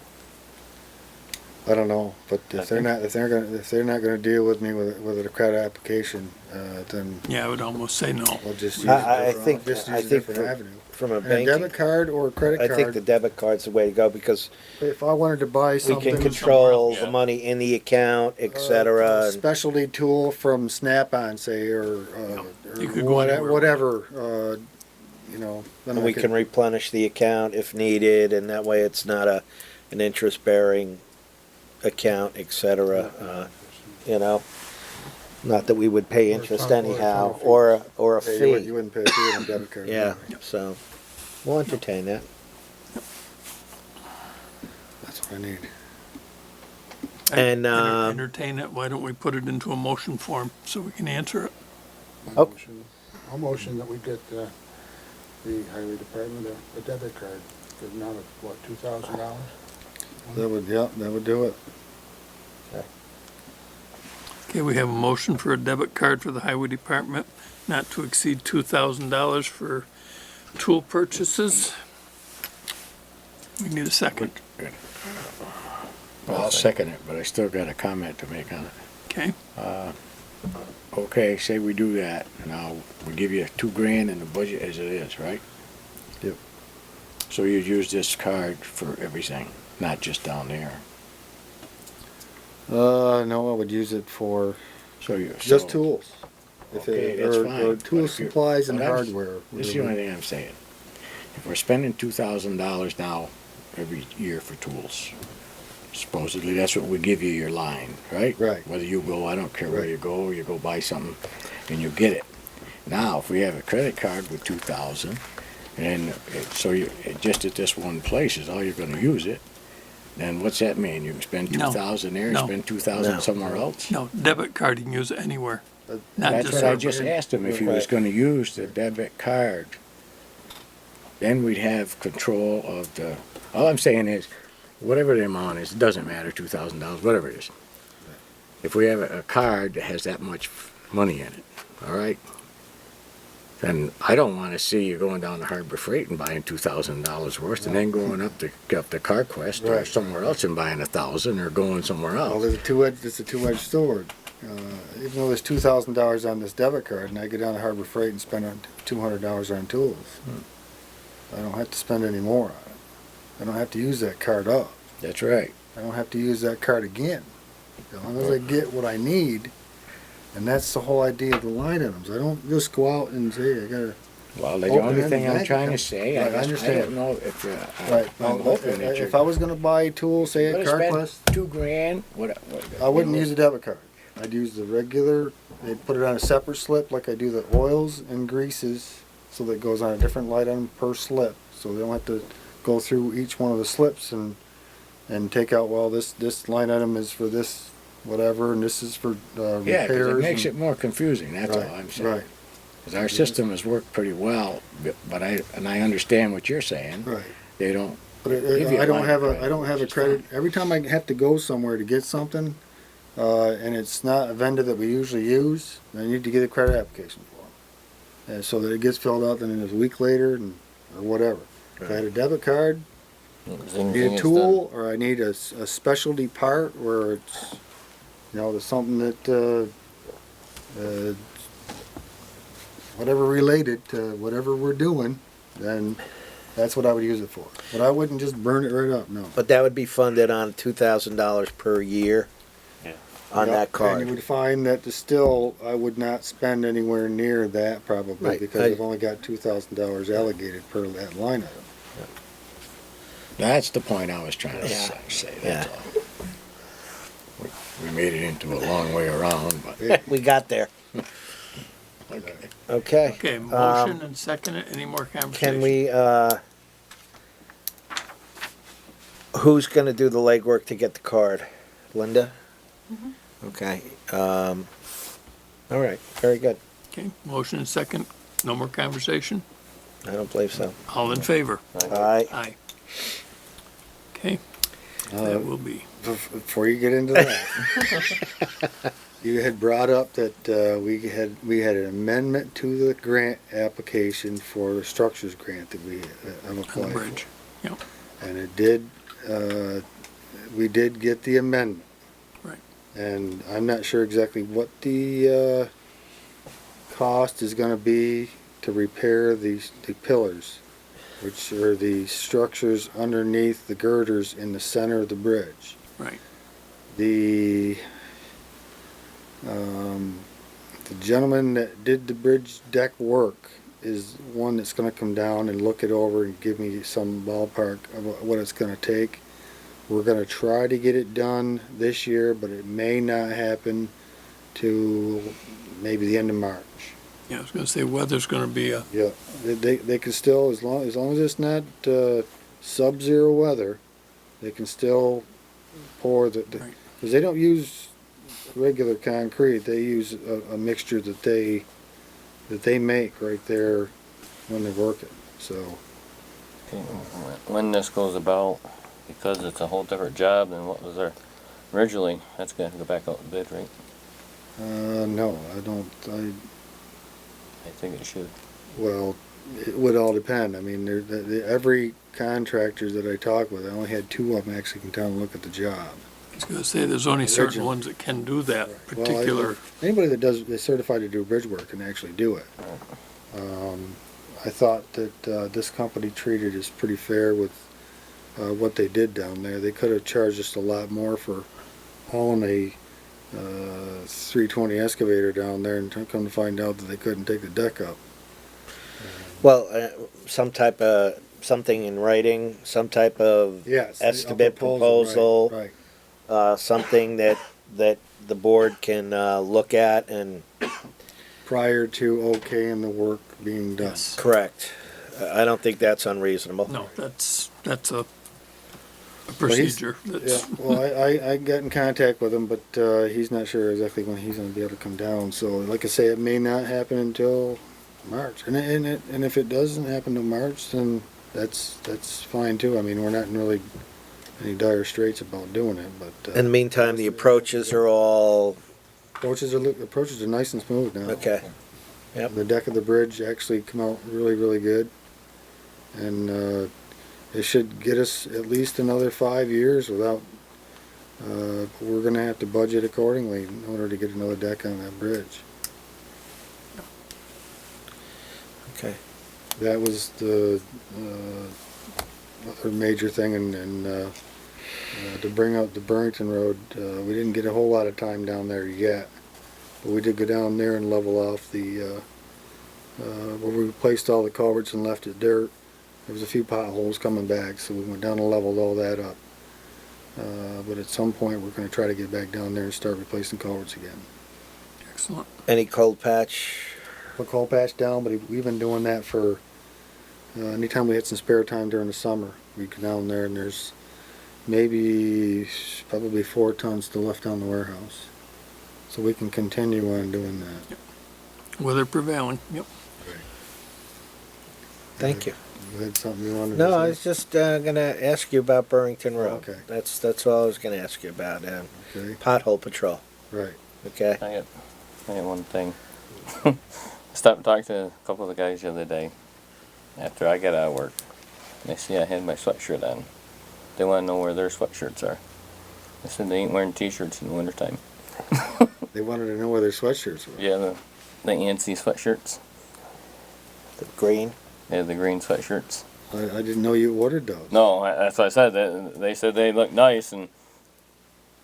I don't know, but if Okay. they're not gonna deal with me with a credit application, then Yeah, I would almost say no. we'll just use I a think different avenue. from a And a banking, debit card or a credit I card. think the debit card's the way to go because If I wanted to buy we something, can control Yeah. the money in the account, etc. a and specialty tool from Snap-on, say, or You could go anywhere with whatever, then we can replenish the account if needed, and that way it's not an interest-bearing account, etc. Not that we would pay interest anyhow, or a You fee. wouldn't pay a fee on a debit card. Yeah, so we'll entertain that. That's what I need. And Entertain it, why don't we put it into a motion form so we can answer it? My motion that we get the highway department a debit card for the amount of, what, $2,000? That would do it. Okay, we have a motion for a debit card for the highway department, not to exceed $2,000 for tool purchases. We need a second, Well, I'll second it, but I still got a comment to make on it. okay? Okay, say we do that, now we give you $2,000 in the budget as it is, right? Yep. So you use this card for everything, not just down there. No, I would use it for So you just so- tools. Okay, that's fine, Or but tool if you're- supplies and but I'm- hardware. This is the only thing I'm saying. If we're spending $2,000 now every year for tools, supposedly that's what we give you your line, right? Right. Whether you go, I don't care where Right. you go buy something and you get it. Now, if we have a credit card with 2,000, And just at this one place is all you're gonna use it, then what's that mean? You can spend No. 2,000 there, No. spend 2,000 No. somewhere else? No, debit card, you can use it anywhere, not That's just what I our just brand. asked him, if he was Right. gonna use the debit card. Then we'd have control of the, all I'm saying is, whatever the amount is, it doesn't matter, $2,000, whatever it is. If we have a card that has that much money in it, all right? Then I don't wanna see you going down to Harbor Freight and buying $2,000 worth and then going up to CarQuest or Right. somewhere else and buying 1,000 or going somewhere Well, else. it's a two-edged sword. Even though there's $2,000 on this debit card, and I go down to Harbor Freight and spend $200 on tools, I don't have to spend any more on it. I don't have to use that card up. That's right. I don't have to use that card again. As long as I get what I need, and that's the whole idea of the line items. I don't just go out and say, I gotta, Well, the Open only end thing I'm bank trying to account. say, Right, I I understand. don't know if right, I'm well, hoping that you're. if I was gonna buy tools, say at Gonna spend CarQuest, $2,000, what? I wouldn't use a debit card. I'd use the regular, they'd put it on a separate slip like I do the oils and greases, so that it goes on a different line item per slip. So they don't have to go through each one of the slips and take out, well, this line item is for this whatever, and this is for Yeah, repairs. because it makes and- it more confusing, that's all Right, I'm saying. Right, 'Cause our system has worked pretty well, but I understand what you're saying. right. They don't, But Give you I a don't line have of a, I credit, don't have a which is credit, every time I have to go somewhere to get something, and it's not a vendor that we usually use, I need to get a credit application for it. And so that it gets filled out, then it's a week later, or whatever. If I had a debit card, Zing, I need zing, a it's tool, or I need a specialty part where it's, there's something that, whatever related to whatever we're doing, then that's what I would use it for. But I wouldn't just burn it right up, no. But that would be funded on $2,000 per year Yeah. on Yep, that And card. you would find that still, I would not spend anywhere near that probably, Right, because I've only got $2,000 allocated per that line item. that's the point I was trying to Yeah. say, Yeah. that's all. We made it into a long way around, but, We got there. okay. Okay. Okay, motion and second it, any more conversation? Can we, who's gonna do the legwork to get the card? Linda? Okay, all right, very good. Okay, motion and second, no more conversation? I don't believe so. All in favor? All right, Aye. Okay, that will be, Before you get into that, you had brought up that we had an amendment to the grant application for the structures grant that we have on the applied bridge. for. And it did, we did get the amendment. Right. And I'm not sure exactly what the cost is gonna be to repair the pillars, which are the structures underneath the girders in the center of the bridge. Right. The gentleman that did the bridge deck work is one that's gonna come down and look it over and give me some ballpark of what it's gonna take. We're gonna try to get it done this year, but it may not happen to maybe the end of March. Yeah, I was gonna say weather's gonna be a, Yeah, they can still, as long as it's not, sub-zero weather, they can still pour Right. because they don't use regular concrete, they use a mixture that they make right there when they work it, so. Okay, when this goes about, because it's a whole different job than what was there originally, that's gonna go back out to bid, right? No, I think it should. well, it would all depend, I mean, every contractor that I talk with, I only had two of them actually come down and look at the job. I was gonna say, there's only certain Original. ones that can do that Well, particular, Anybody that is certified to do bridge work can actually do it. I thought that this company treated us pretty fair with what they did down there. They could have charged us a lot more for hauling a 320 excavator down there, and come to find out that they couldn't take the deck up. well, some type of, something in writing, some type of Yes. a estimate proposal, Right. something that the board can look at and Prior to okaying the work being done. yes. correct. I don't think that's unreasonable. No, that's a procedure. Yeah, That's, well, I got in contact with him, but he's not sure exactly when he's gonna be able to come down. So, like I say, it may not happen until March. And if it doesn't happen till March, then that's fine too. I mean, we're not in really any dire straits about doing it, but. In the meantime, the approaches are all, Approaches are nice and smooth now. okay. Yep. The deck of the bridge actually come out really, really good. And, it should get us at least another 5 years without, we're gonna have to budget accordingly in order to get another deck on that bridge. Okay. That was the, other major thing, and to bring out the Burrington Road, we didn't get a whole lot of time down there yet. But we did go down there and level off the, where we replaced all the culverts and left it dirt. There was a few potholes coming back, so we went down and leveled all that up. But at some point, we're gonna try to get back down there and start replacing culverts again. excellent. Any cold patch? Put coal patch down, but we've been doing that for, anytime we had some spare time during the summer, we go down there and there's probably 4 tons still left down the warehouse. So we can continue on doing that. Weather prevailing, yep. Thank you. You had something you wanted to say? No, I was just gonna ask you about Burrington Road. Okay. That's all I was gonna ask you about. Okay, Pothole patrol. right. Okay. I got one thing. I stopped and talked to a couple of the guys the other day after I got out of work. They see I had my sweatshirt on. They want to know where their sweatshirts are. I said they ain't wearing t-shirts in the wintertime. They wanted to know where their sweatshirts were. Yeah, the Yancey sweatshirts. The green. Yeah, the green sweatshirts. I didn't know you ordered those. No, that's what I said. They said they look nice, and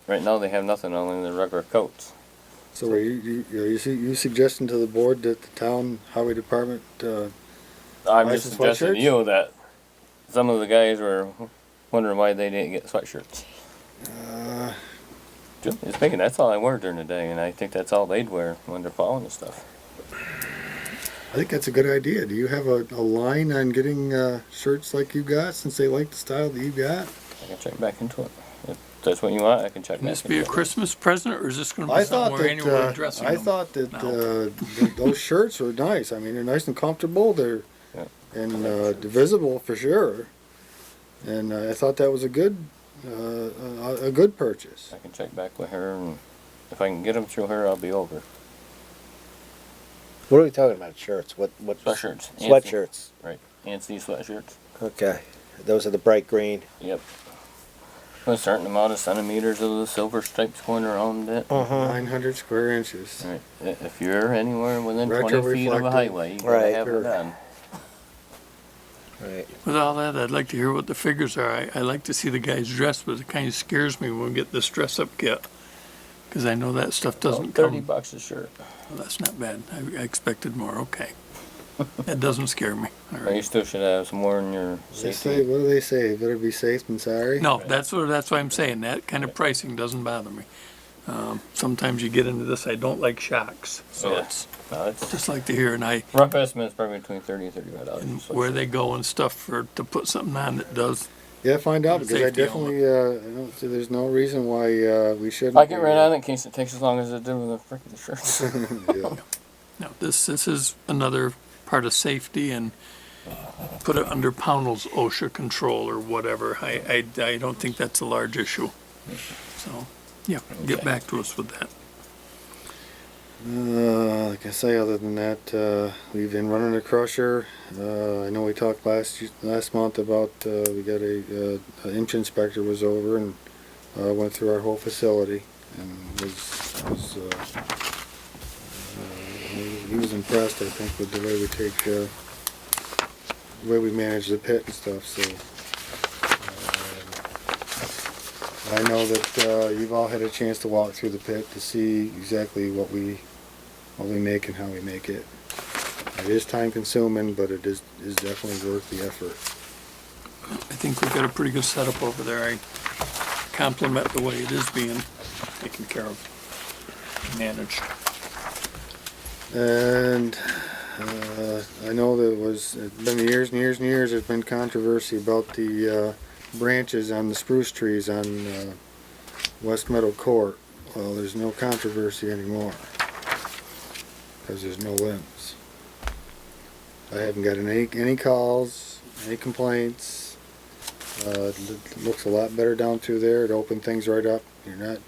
right now they have nothing on the regular coats. So are you suggesting to the board that the town highway department, I'm Nice just and suggesting to sweatshirts? you that some of the guys were wondering why they didn't get sweatshirts. Just thinking that's all I wear during the day, and I think that's all they'd wear when they're plowing and stuff. I think that's a good idea. Do you have a line on getting shirts like you got, since they like the style that you got? I can check back into it. If that's what you want, I can check Can back this into be a it. Christmas present, or is this gonna I be thought something we're annually dressing them? No. Those shirts were nice. I mean, they're nice and comfortable. They're Yeah. and divisible for sure. And I thought that was a good purchase. I can check back with her, and if I can get them through her, I'll be over. What are we talking about? Shirts? What? Sweatshirts. Sweatshirts. Right. Anstey sweatshirts. Okay. Those are the bright green. Yep. A certain amount of centimeters of the silver stripes going around it. 900 square inches. Right. If you're anywhere within 20 feet of a Retro-reflective. highway, you gotta Right. have it on. Right. With all that, I'd like to hear what the figures are. I like to see the guys dressed, but it kind of scares me when we get this dress-up kit. Because I know that stuff doesn't $30 come. bucks a shirt. Well, that's not bad. I expected more, okay. That doesn't scare me, all But you right. still should have some more in your They say, safety. what do they say? Better be safe than sorry. No, that's what I'm saying. That kind of pricing doesn't bother me. Sometimes you get into this, I don't like shocks. So Yeah. it's No, it's just like to hear, and rough estimate is probably between $30 and $35. and So where they go and stuff to put something on that does. Yeah, find out, because I Safety definitely, I don't see, there's no reason why we shouldn't. I get right on it in case it takes as long as it did with the freaking shirts. Yeah. No, this is another part of safety, and put it under Pownell's OSHA control or whatever. I don't think that's a large issue. So, yeah, get back to us with that. Like I say, other than that, we've been running a crusher. I know we talked last month about, we got a inch inspector was over and went through our whole facility and he was impressed, I think, with the way we take, the way we manage the pit and stuff, so. I know that you've all had a chance to walk through the pit to see exactly what we make and how we make it. It is time consuming, but it is definitely worth the effort. I think we've got a pretty good setup over there. I compliment the way it is being taken care of, managed. And I know that it's been years and years and years, there's been controversy about the, branches on the spruce trees on, West Meadow Court. Well, there's no controversy anymore. Cause there's no limbs. I haven't got any calls, any complaints. It looks a lot better down through there. It opened things right up. You're not,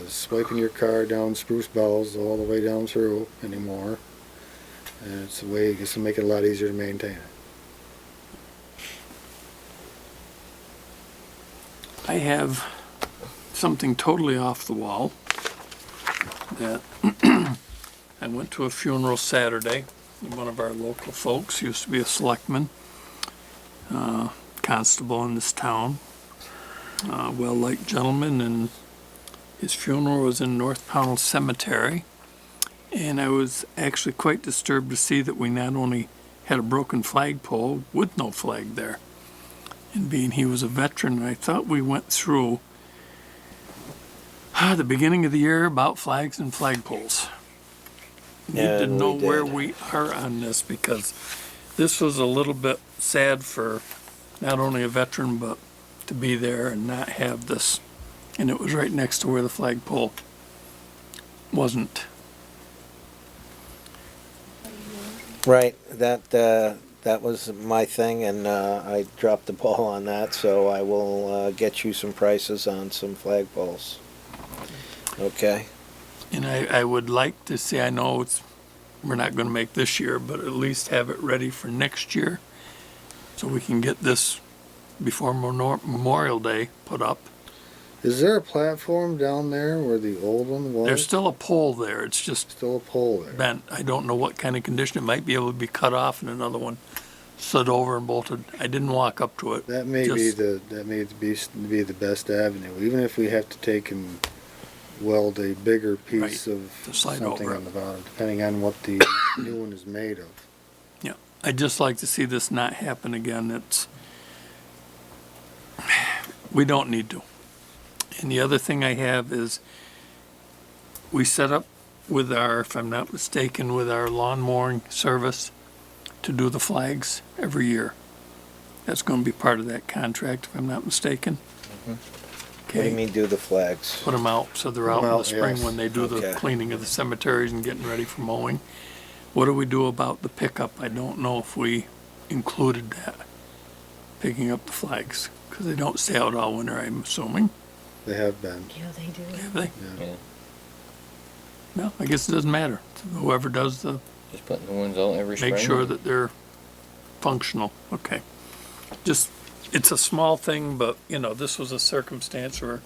swiping your car down spruce boughs all the way down through anymore. And it's a way, it's to make it a lot easier to maintain it. I have something totally off the wall that I went to a funeral Saturday. One of our local folks used to be a selectman, constable in this town, well-liked gentleman, and his funeral was in North Pownell Cemetery. And I was actually quite disturbed to see that we not only had a broken flagpole with no flag there, and being he was a veteran, I thought we went through the beginning of the year about flags and flagpoles. Need to And know we where did. we are on this, because this was a little bit sad for not only a veteran, but to be there and not have this. And it was right next to where the flagpole wasn't. Right, that was my thing, and I dropped the ball on that, so I will get you some prices on some flagpoles. Okay? And I would like to see, I know we're not gonna make this year, but at least have it ready for next year, so we can get this before Memorial Day put up. Is there a platform down there where the old one was? There's still a pole there, it's just Still a pole there. bent. I don't know what kind of condition, it might be able to be cut off and another one slid over and bolted. I didn't walk up to it. That may Just- be the best avenue, even if we have to take and weld a bigger piece of to slide something over it. on the bottom, depending on what the new one is made of. I'd just like to see this not happen again. We don't need to. And the other thing I have is, we set up with our, if I'm not mistaken, with our lawn mowing service to do the flags every year. That's gonna be part of that contract, if I'm not mistaken. What do you Okay, mean do the flags? put them out, so they're Put out 'em in the out, spring yes. when they do the Okay. cleaning of the cemeteries and getting ready for mowing. What do we do about the pickup? I don't know if we included that, picking up the flags, because they don't stay out all winter, I'm assuming. They have been. Yeah, they do. Have they? Yeah. No, I guess it doesn't matter. Whoever does the, Just putting the ones out every spring. make sure that they're functional. Okay. Just, it's a small thing, but, this was a circumstance where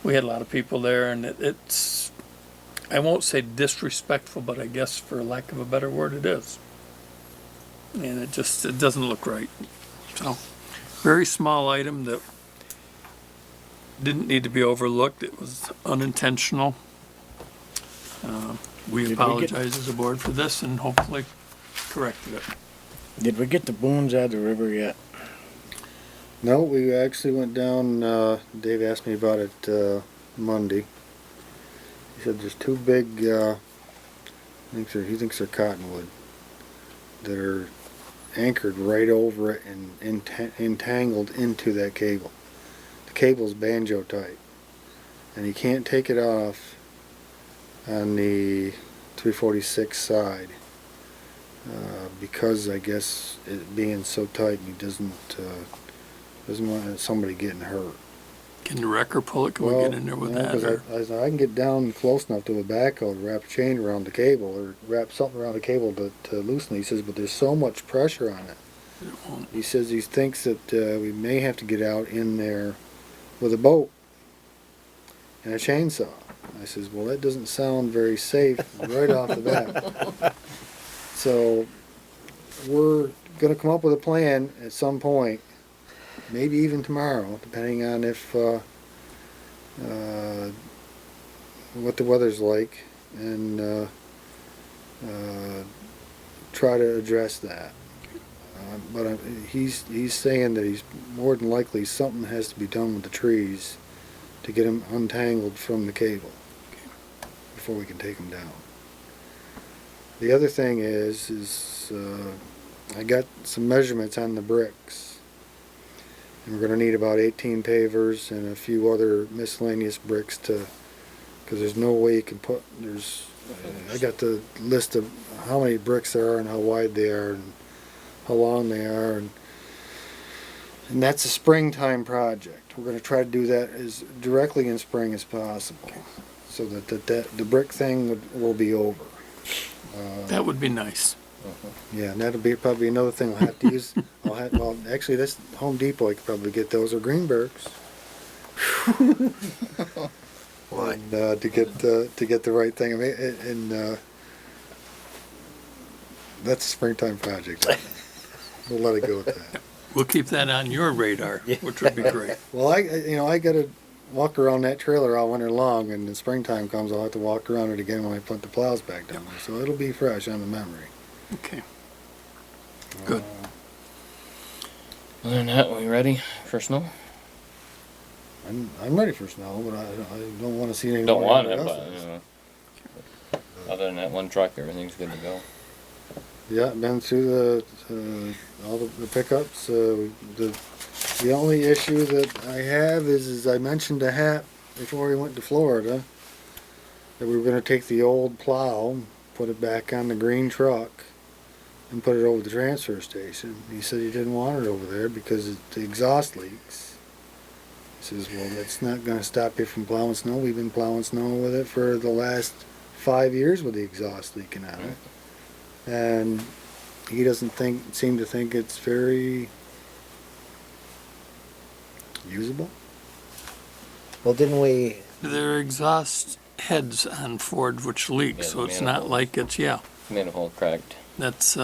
we had a lot of people there, and it's, I won't say disrespectful, but I guess for lack of a better word, it is. And it doesn't look right. So, very small item that didn't need to be overlooked. It was unintentional. We Did we get- apologize as a board for this and hopefully corrected it. Did we get the booms out of the river yet? No, we actually went down, Dave asked me about it, Monday. He said there's two big, he thinks they're cottonwood, that are anchored right over it and entangled into that cable. The cable's banjo tight, and you can't take it off on the 346 side, because I guess it being so tight, he doesn't want somebody getting hurt. Can the wrecker pull it? Can we get in there with no, that? 'cause or- I said, I can get down close enough to a backhoe to wrap a chain around the cable or wrap something around the cable to loosen it. He says, but there's so much pressure on it. It won't. He says he thinks that we may have to get out in there with a boat and a chainsaw. I says, well, that doesn't sound very safe right off the bat. So we're gonna come up with a plan at some point, maybe even tomorrow, depending on if what the weather's like, and try to address that. But he's saying that he's more than likely something has to be done with the trees to get them untangled from the cable before we can take them down. The other thing is I got some measurements on the bricks. And we're gonna need about 18 pavers and a few other miscellaneous bricks cause there's no way you can I got the list of how many bricks there are and how wide they are and how long they are and that's a springtime project. We're gonna try to do that as directly in spring as possible, so that the brick thing will be over. That would be nice. Yeah, and that'll be probably another thing I'll have to use. Well, actually, this Home Depot, I could probably get those or Greenberg's. What? And, to get the right thing. I mean, that's a springtime project. We'll let it go with that. We'll keep that on your radar, which would be great. Well, I gotta walk around that trailer all winter long, and the springtime comes, I'll have to walk around it again when I put the plows back down there. So it'll be fresh on the memory. Okay. Good. Other than that, we ready for snow? I'm ready for snow, but I don't want to see any Don't more want than it, everybody but, else is. other than that one truck, everything's good to go. Yeah, been through all the pickups. The only issue that I have is I mentioned to Hap before we went to Florida that we were going to take the old plow, put it back on the green truck, and put it over the transfer station. He said he didn't want it over there because the exhaust leaks. He says, well, that's not going to stop you from plowing snow. We've been plowing snow with it for the last 5 years with the exhaust leaking out of it. And he doesn't seem to think it's very usable. Well, didn't we, There are exhaust heads on Ford which leak, Yeah, so the it's not manifold. like it's, yeah, Manifold cracked. that's,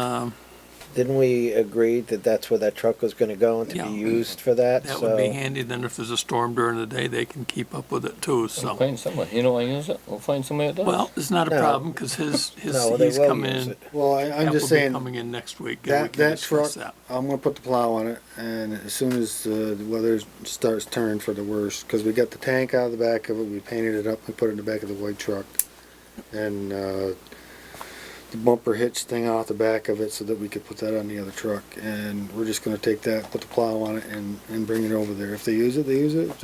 didn't we agree that that's where that truck was gonna go and to Yeah. be used for that? that would be So- handy. Then if there's a storm during the day, they can keep up with it too, We'll so. find somebody. You know I use it. We'll find somebody that does. Well, it's not a No. problem, cause his, No, they he's will coming use in. it. Well, I'm Hap just will be saying coming in next week and we that can discuss truck, that. I'm going to put the plow on it, and as soon as the weather starts turning for the worst, because we got the tank out of the back of it, we painted it up, we put it in the back of the white truck, and the bumper hitch thing off the back of it so that we could put that on the other truck, and we're just going to take that, put the plow on it, and bring it over there. If they use it, they use it. If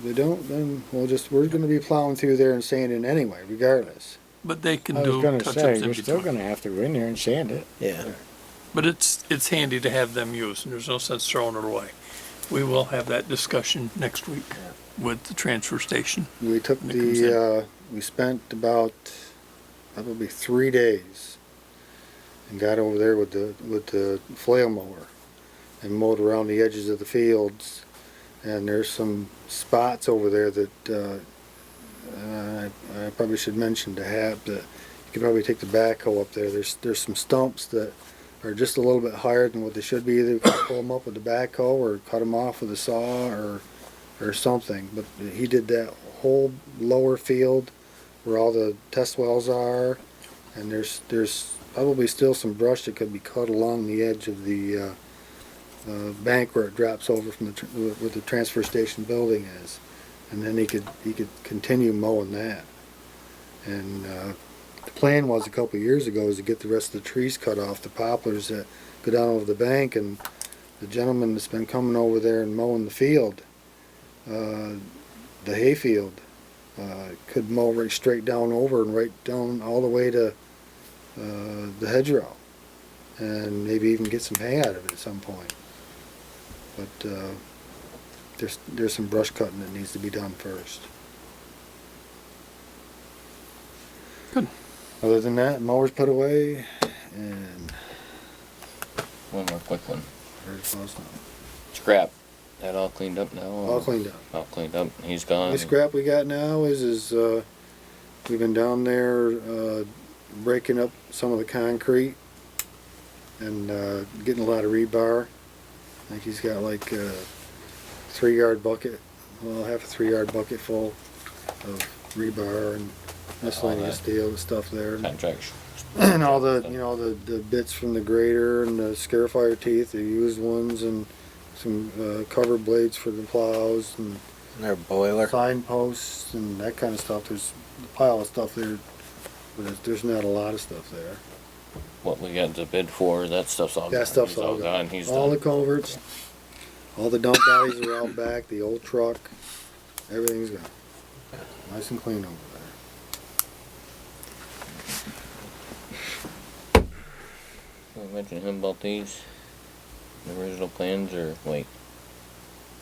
they don't, then we're going to be plowing through there and sanding anyway, regardless. But they can I was do gonna say, touch-ups in you're still between. gonna have to go in there and sand it. Yeah. But it's handy to have them used, and there's no sense throwing it away. We will have that discussion next week with the transfer station. We took When it comes in. we spent about probably 3 days and got over there with the flail mower and mowed around the edges of the fields. And there's some spots over there that I probably should mention to Hap that you could probably take the backhoe up there. There's some stumps that are just a little bit higher than what they should be. Either pull them up with the backhoe or cut them off with a saw or something. But he did that whole lower field where all the test wells are, and there's probably still some brush that could be cut along the edge of the bank where it drops over from where the transfer station building is, and then he could continue mowing that. And the plan was a couple of years ago is to get the rest of the trees cut off, the poplars that go down over the bank, and the gentleman that's been coming over there and mowing the field, the hayfield, could mow right straight down over and right down all the way to the hedgerow, and maybe even get some hay out of it at some point. But there's some brush cutting that needs to be done first. Good. Other than that, mowers put away, and One more quick one. very close now. Scrap. That all cleaned up now? All cleaned up. All cleaned up. He's gone. The scrap we got now is we've been down there breaking up some of the concrete and getting a lot of rebar. I think he's got like a 3-yard bucket, well, half a 3-yard bucket full of rebar and miscellaneous that. steel and stuff there. Contract. And all the, the bits from the grader and the Scarifier teeth, the used ones, and some cover blades for the plows and Their boiler. signposts and that kind of stuff. There's a pile of stuff there, but there's not a lot of stuff there. what we got the bid for, that stuff's all That stuff's he's all gone. gone. He's All the done. culverts, all the dump bodies are out back, the old truck, everything's gone. Nice and clean over there. We mentioned him about these, the original plans, or wait?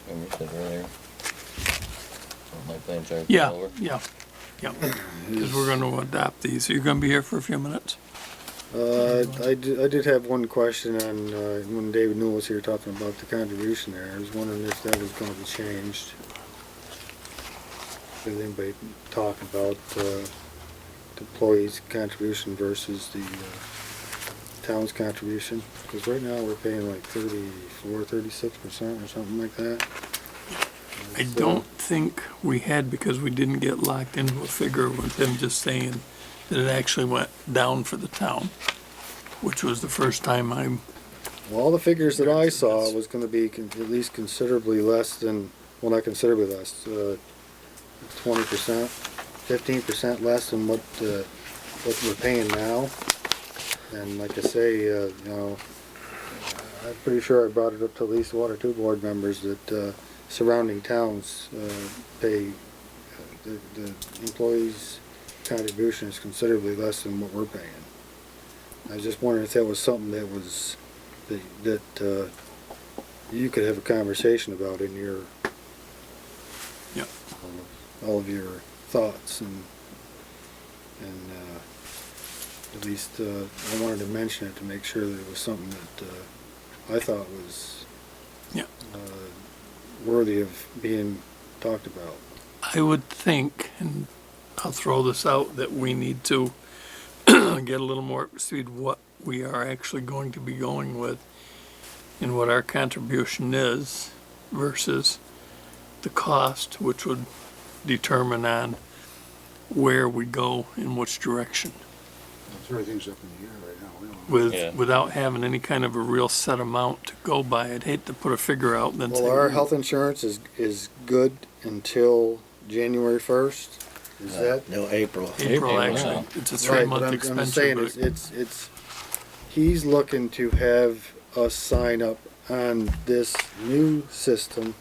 Remember you said earlier? What my plans are. Yeah, over? yeah, yeah. Because we're gonna adopt these. Are you gonna be here for a few minutes? I did have one question on, when David Newell was here talking about the contribution there. I was wondering if that was gonna be changed. Did anybody talk about, the employees' contribution versus the, town's contribution? Because right now we're paying like 36% or something like that. I don't think we had, because we didn't get locked into a figure with him just saying that it actually went down for the town, which was the first time Well, all the figures that I saw was gonna be at least considerably less than, well, not considerably less, 20%, 15% less than what we're paying now. And like I say, you know, I'm pretty sure I brought it up to at least one or two board members that, surrounding towns, pay, the employees' contribution is considerably less than what we're paying. I was just wondering if that was something that was, that you could have a conversation about in your, Yeah. all of your thoughts and, at least, I wanted to mention it to make sure that it was something that, I thought was, Yeah. worthy of being talked about. I would think, and I'll throw this out, that we need to get a little more up to speed what we are actually going to be going with and what our contribution is versus the cost, which would determine on where we go in which direction. Everything's up in the air right now. We don't know. Yeah. Without having any kind of a real set amount to go by. I'd hate to put a figure out and then say. Well, our health insurance is good until January 1st. Is that? No, April. April, April, actually. yeah. It's a Right, 3 month but I'm extension. just saying, but it's, he's looking to have us sign up on this new system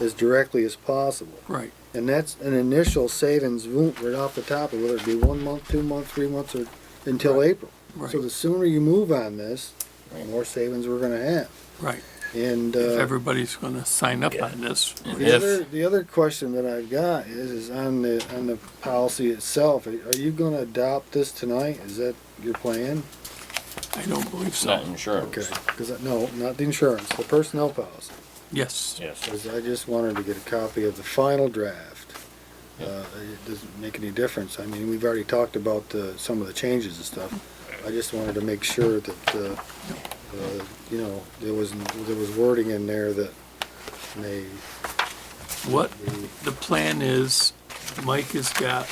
as directly as possible. Right, And that's an initial savings right off the top, of whether it be 1 month, 2 months, 3 months, or until April. right, So the sooner you move on this, the more savings we're gonna have. right. And, If everybody's gonna sign up on this. the other question that I've got is on the policy itself. Are you gonna adopt this tonight? Is that your plan? I don't believe It's not so. insurance. Okay, because, no, not the insurance, the personnel policy. Yes, Yes. 'Cause I just wanted to get a copy of the final draft. It doesn't make any difference. I mean, we've already talked about some of the changes and stuff. I just wanted to make sure that, you know, there was wording in there that may what be, the plan is, Mike has got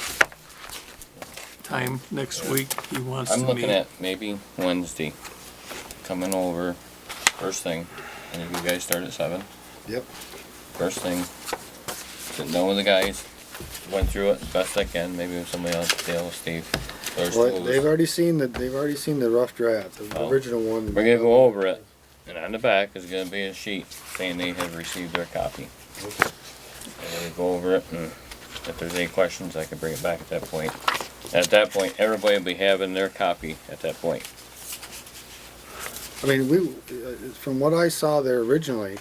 time next week. He wants to I'm meet. looking at maybe Wednesday, coming over, first thing, and if you guys start at 7, yep. first thing, sitting down with the guys, went through it as best I can, maybe with somebody else, Dale, Steve, there's Well, two of they've us. already seen the rough draft, the Oh. original one. We're gonna go over it, and on the back is gonna be a sheet saying they have received their copy. And we go over it, and if there's any questions, I can bring it back at that point. At that point, everybody will be having their copy at that point. I mean, from what I saw there originally,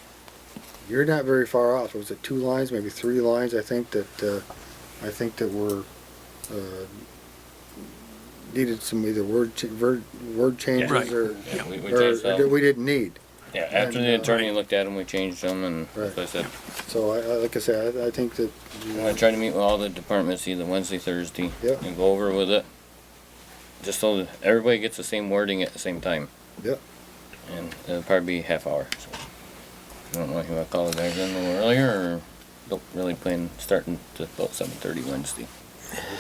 you're not very far off. Was it 2 lines, maybe 3 lines? I think that were, needed some either word changes Right. or, Yeah, we or changed that them. we didn't need. Yeah, after and, the attorney looked at them, we changed them, and as I said, So like I said, I think that, I'm gonna try to meet with all the departments either Wednesday, Thursday, Yep. and go over with it. Just so that everybody gets the same wording at the same time. Yep. And it'll probably be a half hour, so. I don't know if you wanna call the guys in a little earlier, or don't really plan starting to about 7:30 Wednesday.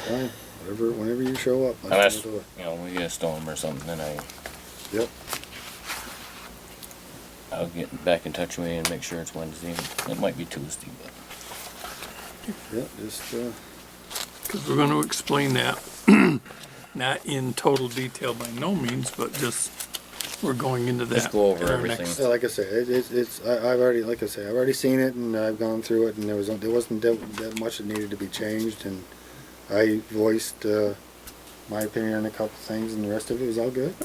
fine, whenever you show up. Unless, do it. you know, we get a storm or something, then Yep. I'll get back in touch with you and make sure it's Wednesday. It might be Tuesday, but. Yep, just, Because we're gonna explain that. not in total detail by no means, but just, we're going into that. Just go over at our everything. next- Yeah, like I say, I've already, like I say, I've already seen it and I've gone through it and there wasn't that much that needed to be changed and I voiced, my opinion on a couple things and the rest of it was all good.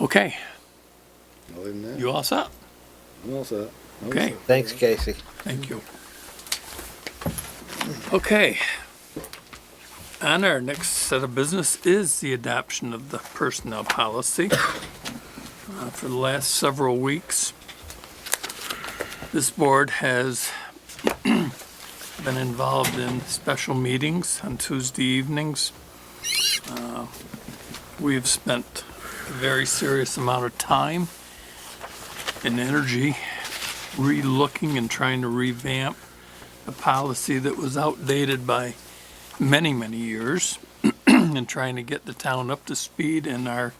Okay, Other than that, you all set? I'm all set. Okay. Thanks, Casey. Thank you. Okay. On our next set of business is the adoption of the personnel policy. For the last several weeks, this board has been involved in special meetings on Tuesday evenings. We have spent a very serious amount of time and energy re-looking and trying to revamp a policy that was outdated by many, many years and trying to get the town up to speed in our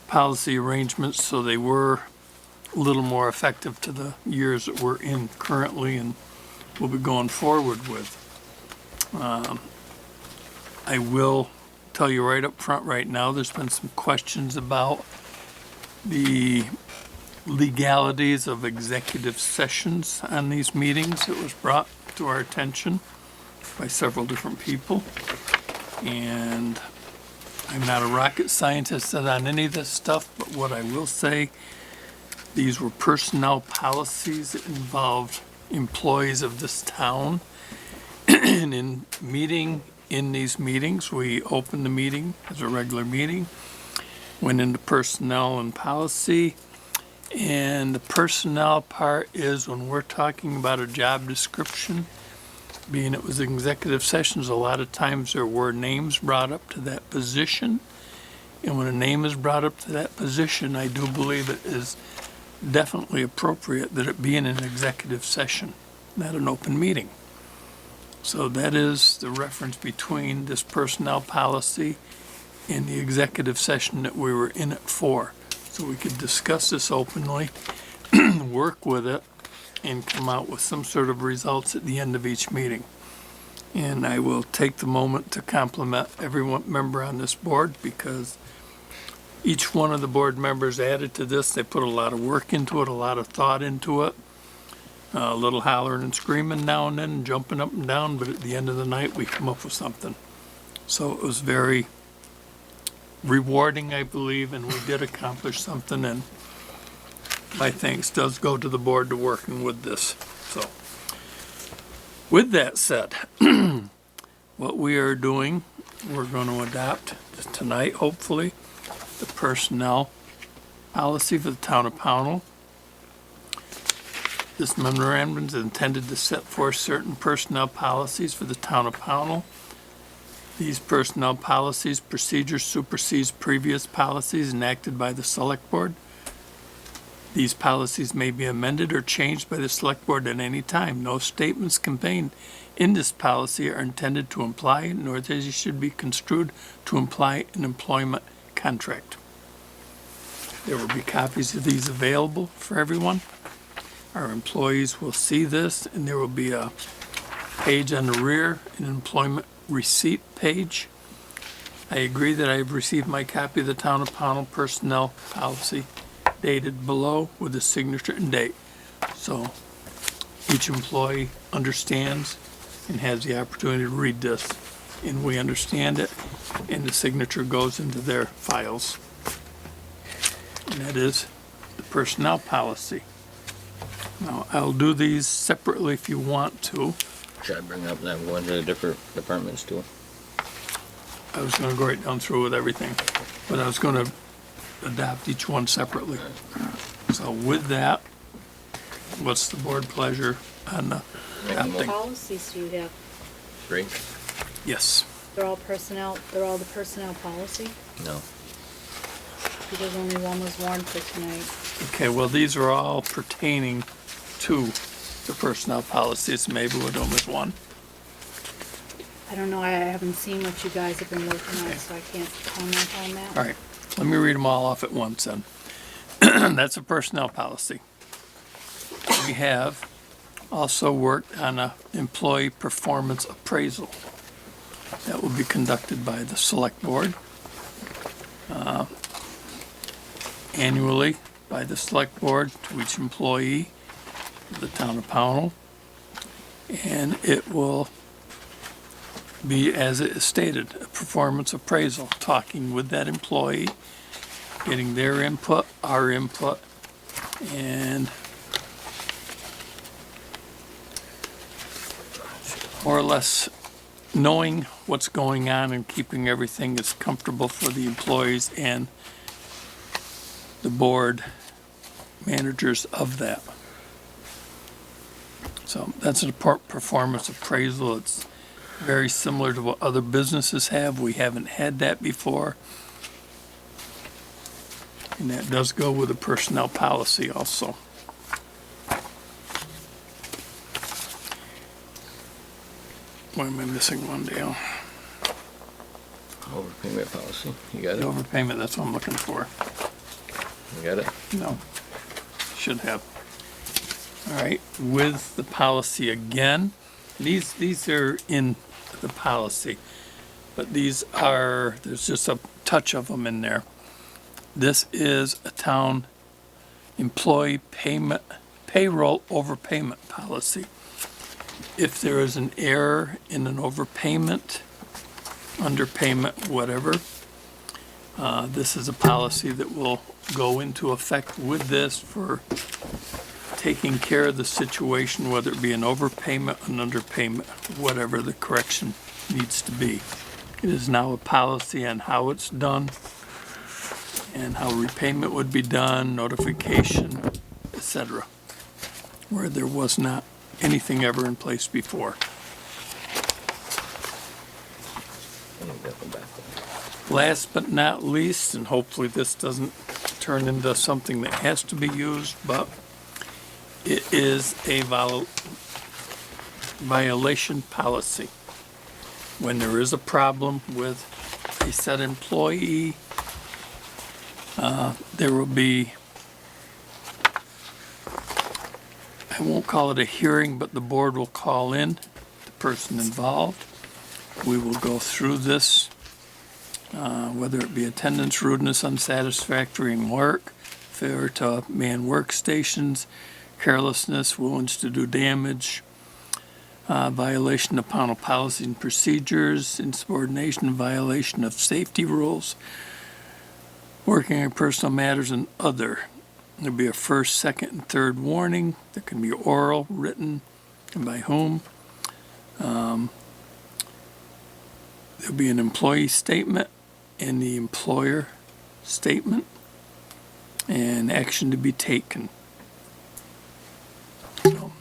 policy arrangements so they were a little more effective to the years that we're in currently and will be going forward with. I will tell you right up front right now, there's been some questions about the legalities of executive sessions on these meetings. It was brought to our attention by several different people. And I'm not a rocket scientist on any of this stuff, but what I will say, these were personnel policies that involved employees of this town. And in these meetings, we opened the meeting as a regular meeting, went into personnel and policy. And the personnel part is when we're talking about a job description, being it was executive sessions, a lot of times there were names brought up to that position. And when a name is brought up to that position, I do believe it is definitely appropriate that it be in an executive session, not an open meeting. So that is the reference between this personnel policy and the executive session that we were in it for. So we could discuss this openly, work with it, and come out with some sort of results at the end of each meeting. And I will take the moment to compliment every member on this board because each one of the board members added to this. They put a lot of work into it, a lot of thought into it. A little hollering and screaming now and then, jumping up and down, but at the end of the night, we come up with something. So it was very rewarding, I believe, and we did accomplish something, and my thanks does go to the board to working with this. So, with that said, what we are doing, we're going to adopt tonight, hopefully, the personnel policy for the town of Pownell. This memorandum is intended to set forth certain personnel policies for the town of Pownell. These personnel policies, procedures supersedes previous policies enacted by the select board. These policies may be amended or changed by the select board at any time. No statements contained in this policy are intended to imply, nor they should be construed to imply an employment contract. There will be copies of these available for everyone. Our employees will see this, and there will be a page on the rear, an employment receipt page. I agree that I have received my copy of the Town of Pownell Personnel Policy dated below with a signature and date. So each employee understands and has the opportunity to read this, and we understand it, and the signature goes into their files. And that is the personnel policy. Now, I'll do these separately if you want to. Should I bring up that one to the different departments too? I was gonna go right down through with everything, but I was gonna adopt each one separately. So with that, what's the board pleasure on the Make a adopting? Policies do you have? Three? Yes, They're all personnel, they're all the personnel policy? No. Because only one was warned for tonight. okay, well, these are all pertaining to the personnel policies, maybe we'll do them as one. I don't know, I haven't seen what you guys have been working on, so I can't comment on that. All right, let me read them all off at once then. That's a personnel policy. We have also worked on a employee performance appraisal. That will be conducted by the select board annually by the select board to each employee of the town of Pownell. And it will be, as it is stated, a performance appraisal, talking with that employee, getting their input, our input, and more or less knowing what's going on and keeping everything as comfortable for the employees and the board managers of that. So that's a performance appraisal. It's very similar to what other businesses have. We haven't had that before. And that does go with the personnel policy also. Why am I missing one, Dale? Overpayment policy. You got The it? overpayment, that's what I'm looking for. You got it? No, should have. All right, with the policy again, these are in the policy, but there's just a touch of them in there. This is a town employee payroll overpayment policy. If there is an error in an overpayment, underpayment, whatever, this is a policy that will go into effect with this for taking care of the situation, whether it be an overpayment, an underpayment, whatever the correction needs to be. It is now a policy on how it's done and how repayment would be done, notification, etc., where there was not anything ever in place before. Last but not least, and hopefully this doesn't turn into something that has to be used, but it is a violation policy. When there is a problem with a said employee, there will be, I won't call it a hearing, but the board will call in the person involved. We will go through this, whether it be attendance, rudeness, unsatisfactory in work, failure to man workstations, carelessness, willingness to do damage, violation of Pownell policy and procedures, insubordination, violation of safety rules, working on personal matters, and other. There'll be a first, second, and third warning. There can be oral, written, and by whom. There'll be an employee statement and the employer statement, and action to be taken. So,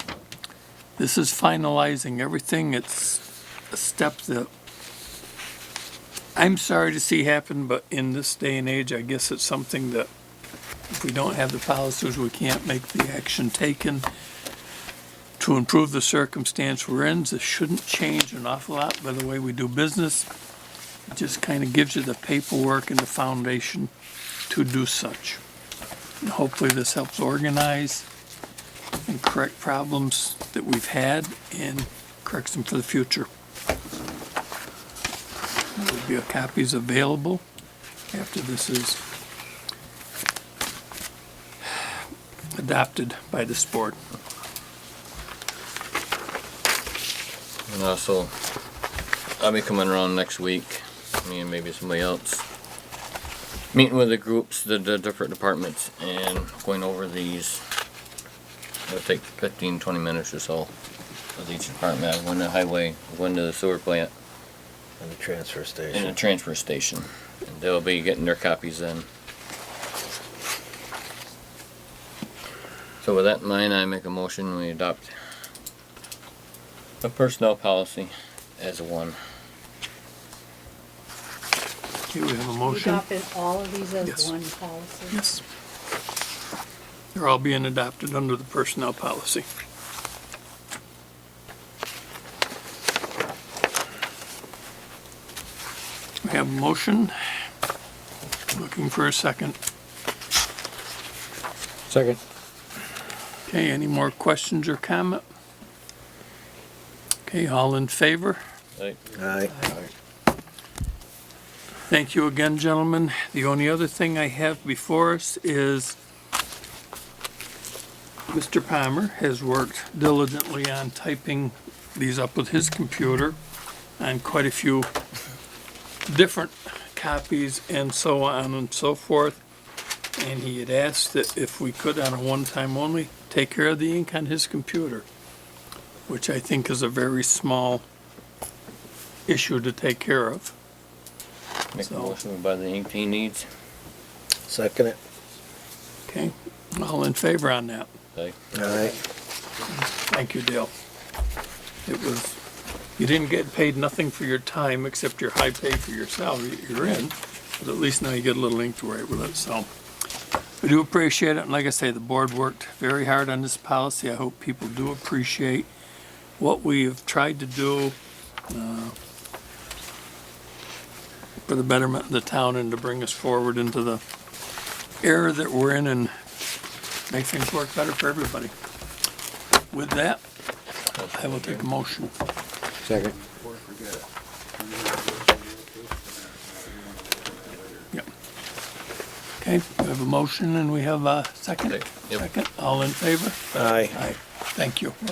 this is finalizing everything. It's a step that I'm sorry to see happen, but in this day and age, I guess it's something that if we don't have the policies, we can't make the action taken to improve the circumstance we're in. This shouldn't change an awful lot by the way we do business. It just kind of gives you the paperwork and the foundation to do such. And hopefully this helps organize and correct problems that we've had and corrects them for the future. There will be copies available after this is adopted by this board. And also, I'll be coming around next week, me and maybe somebody else, meeting with the groups, the different departments, and going over these. It'll take 15-20 minutes or so with each department. I'm going to the highway, I'm going to the sewer plant, And the transfer and the station. transfer station. And they'll be getting their copies then. So with that in mind, I make a motion, we adopt a personnel policy as a one. Okay, we have a You motion. adopted all of these as Yes. one policy? Yes. They're all being adopted under the personnel policy. We have a motion. Looking for a second. Second. Okay, any more questions or comment? Okay, all in favor? Right. Aye. Thank you again, gentlemen. The only other thing I have before us is Mr. Palmer has worked diligently on typing these up with his computer on quite a few different copies and so on and so forth. And he had asked that if we could, on a one-time only, take care of the ink on his computer, which I think is a very small issue to take care of. Make a So- motion to buy the ink he needs. Second it. Okay, all in favor on that? Aye. Aye. Thank you, Dale. It was, you didn't get paid nothing for your time except your high pay for your salary that you're in, but at least now you get a little ink to write with it, so. I do appreciate it, and like I say, the board worked very hard on this policy. I hope people do appreciate what we have tried to do for the betterment of the town and to bring us forward into the era that we're in and make things work better for everybody. With that, I will take a motion. Second. Yep. Okay, we have a motion and we have a second. Yep. Second, all in favor? Aye. Aye. Thank you. We're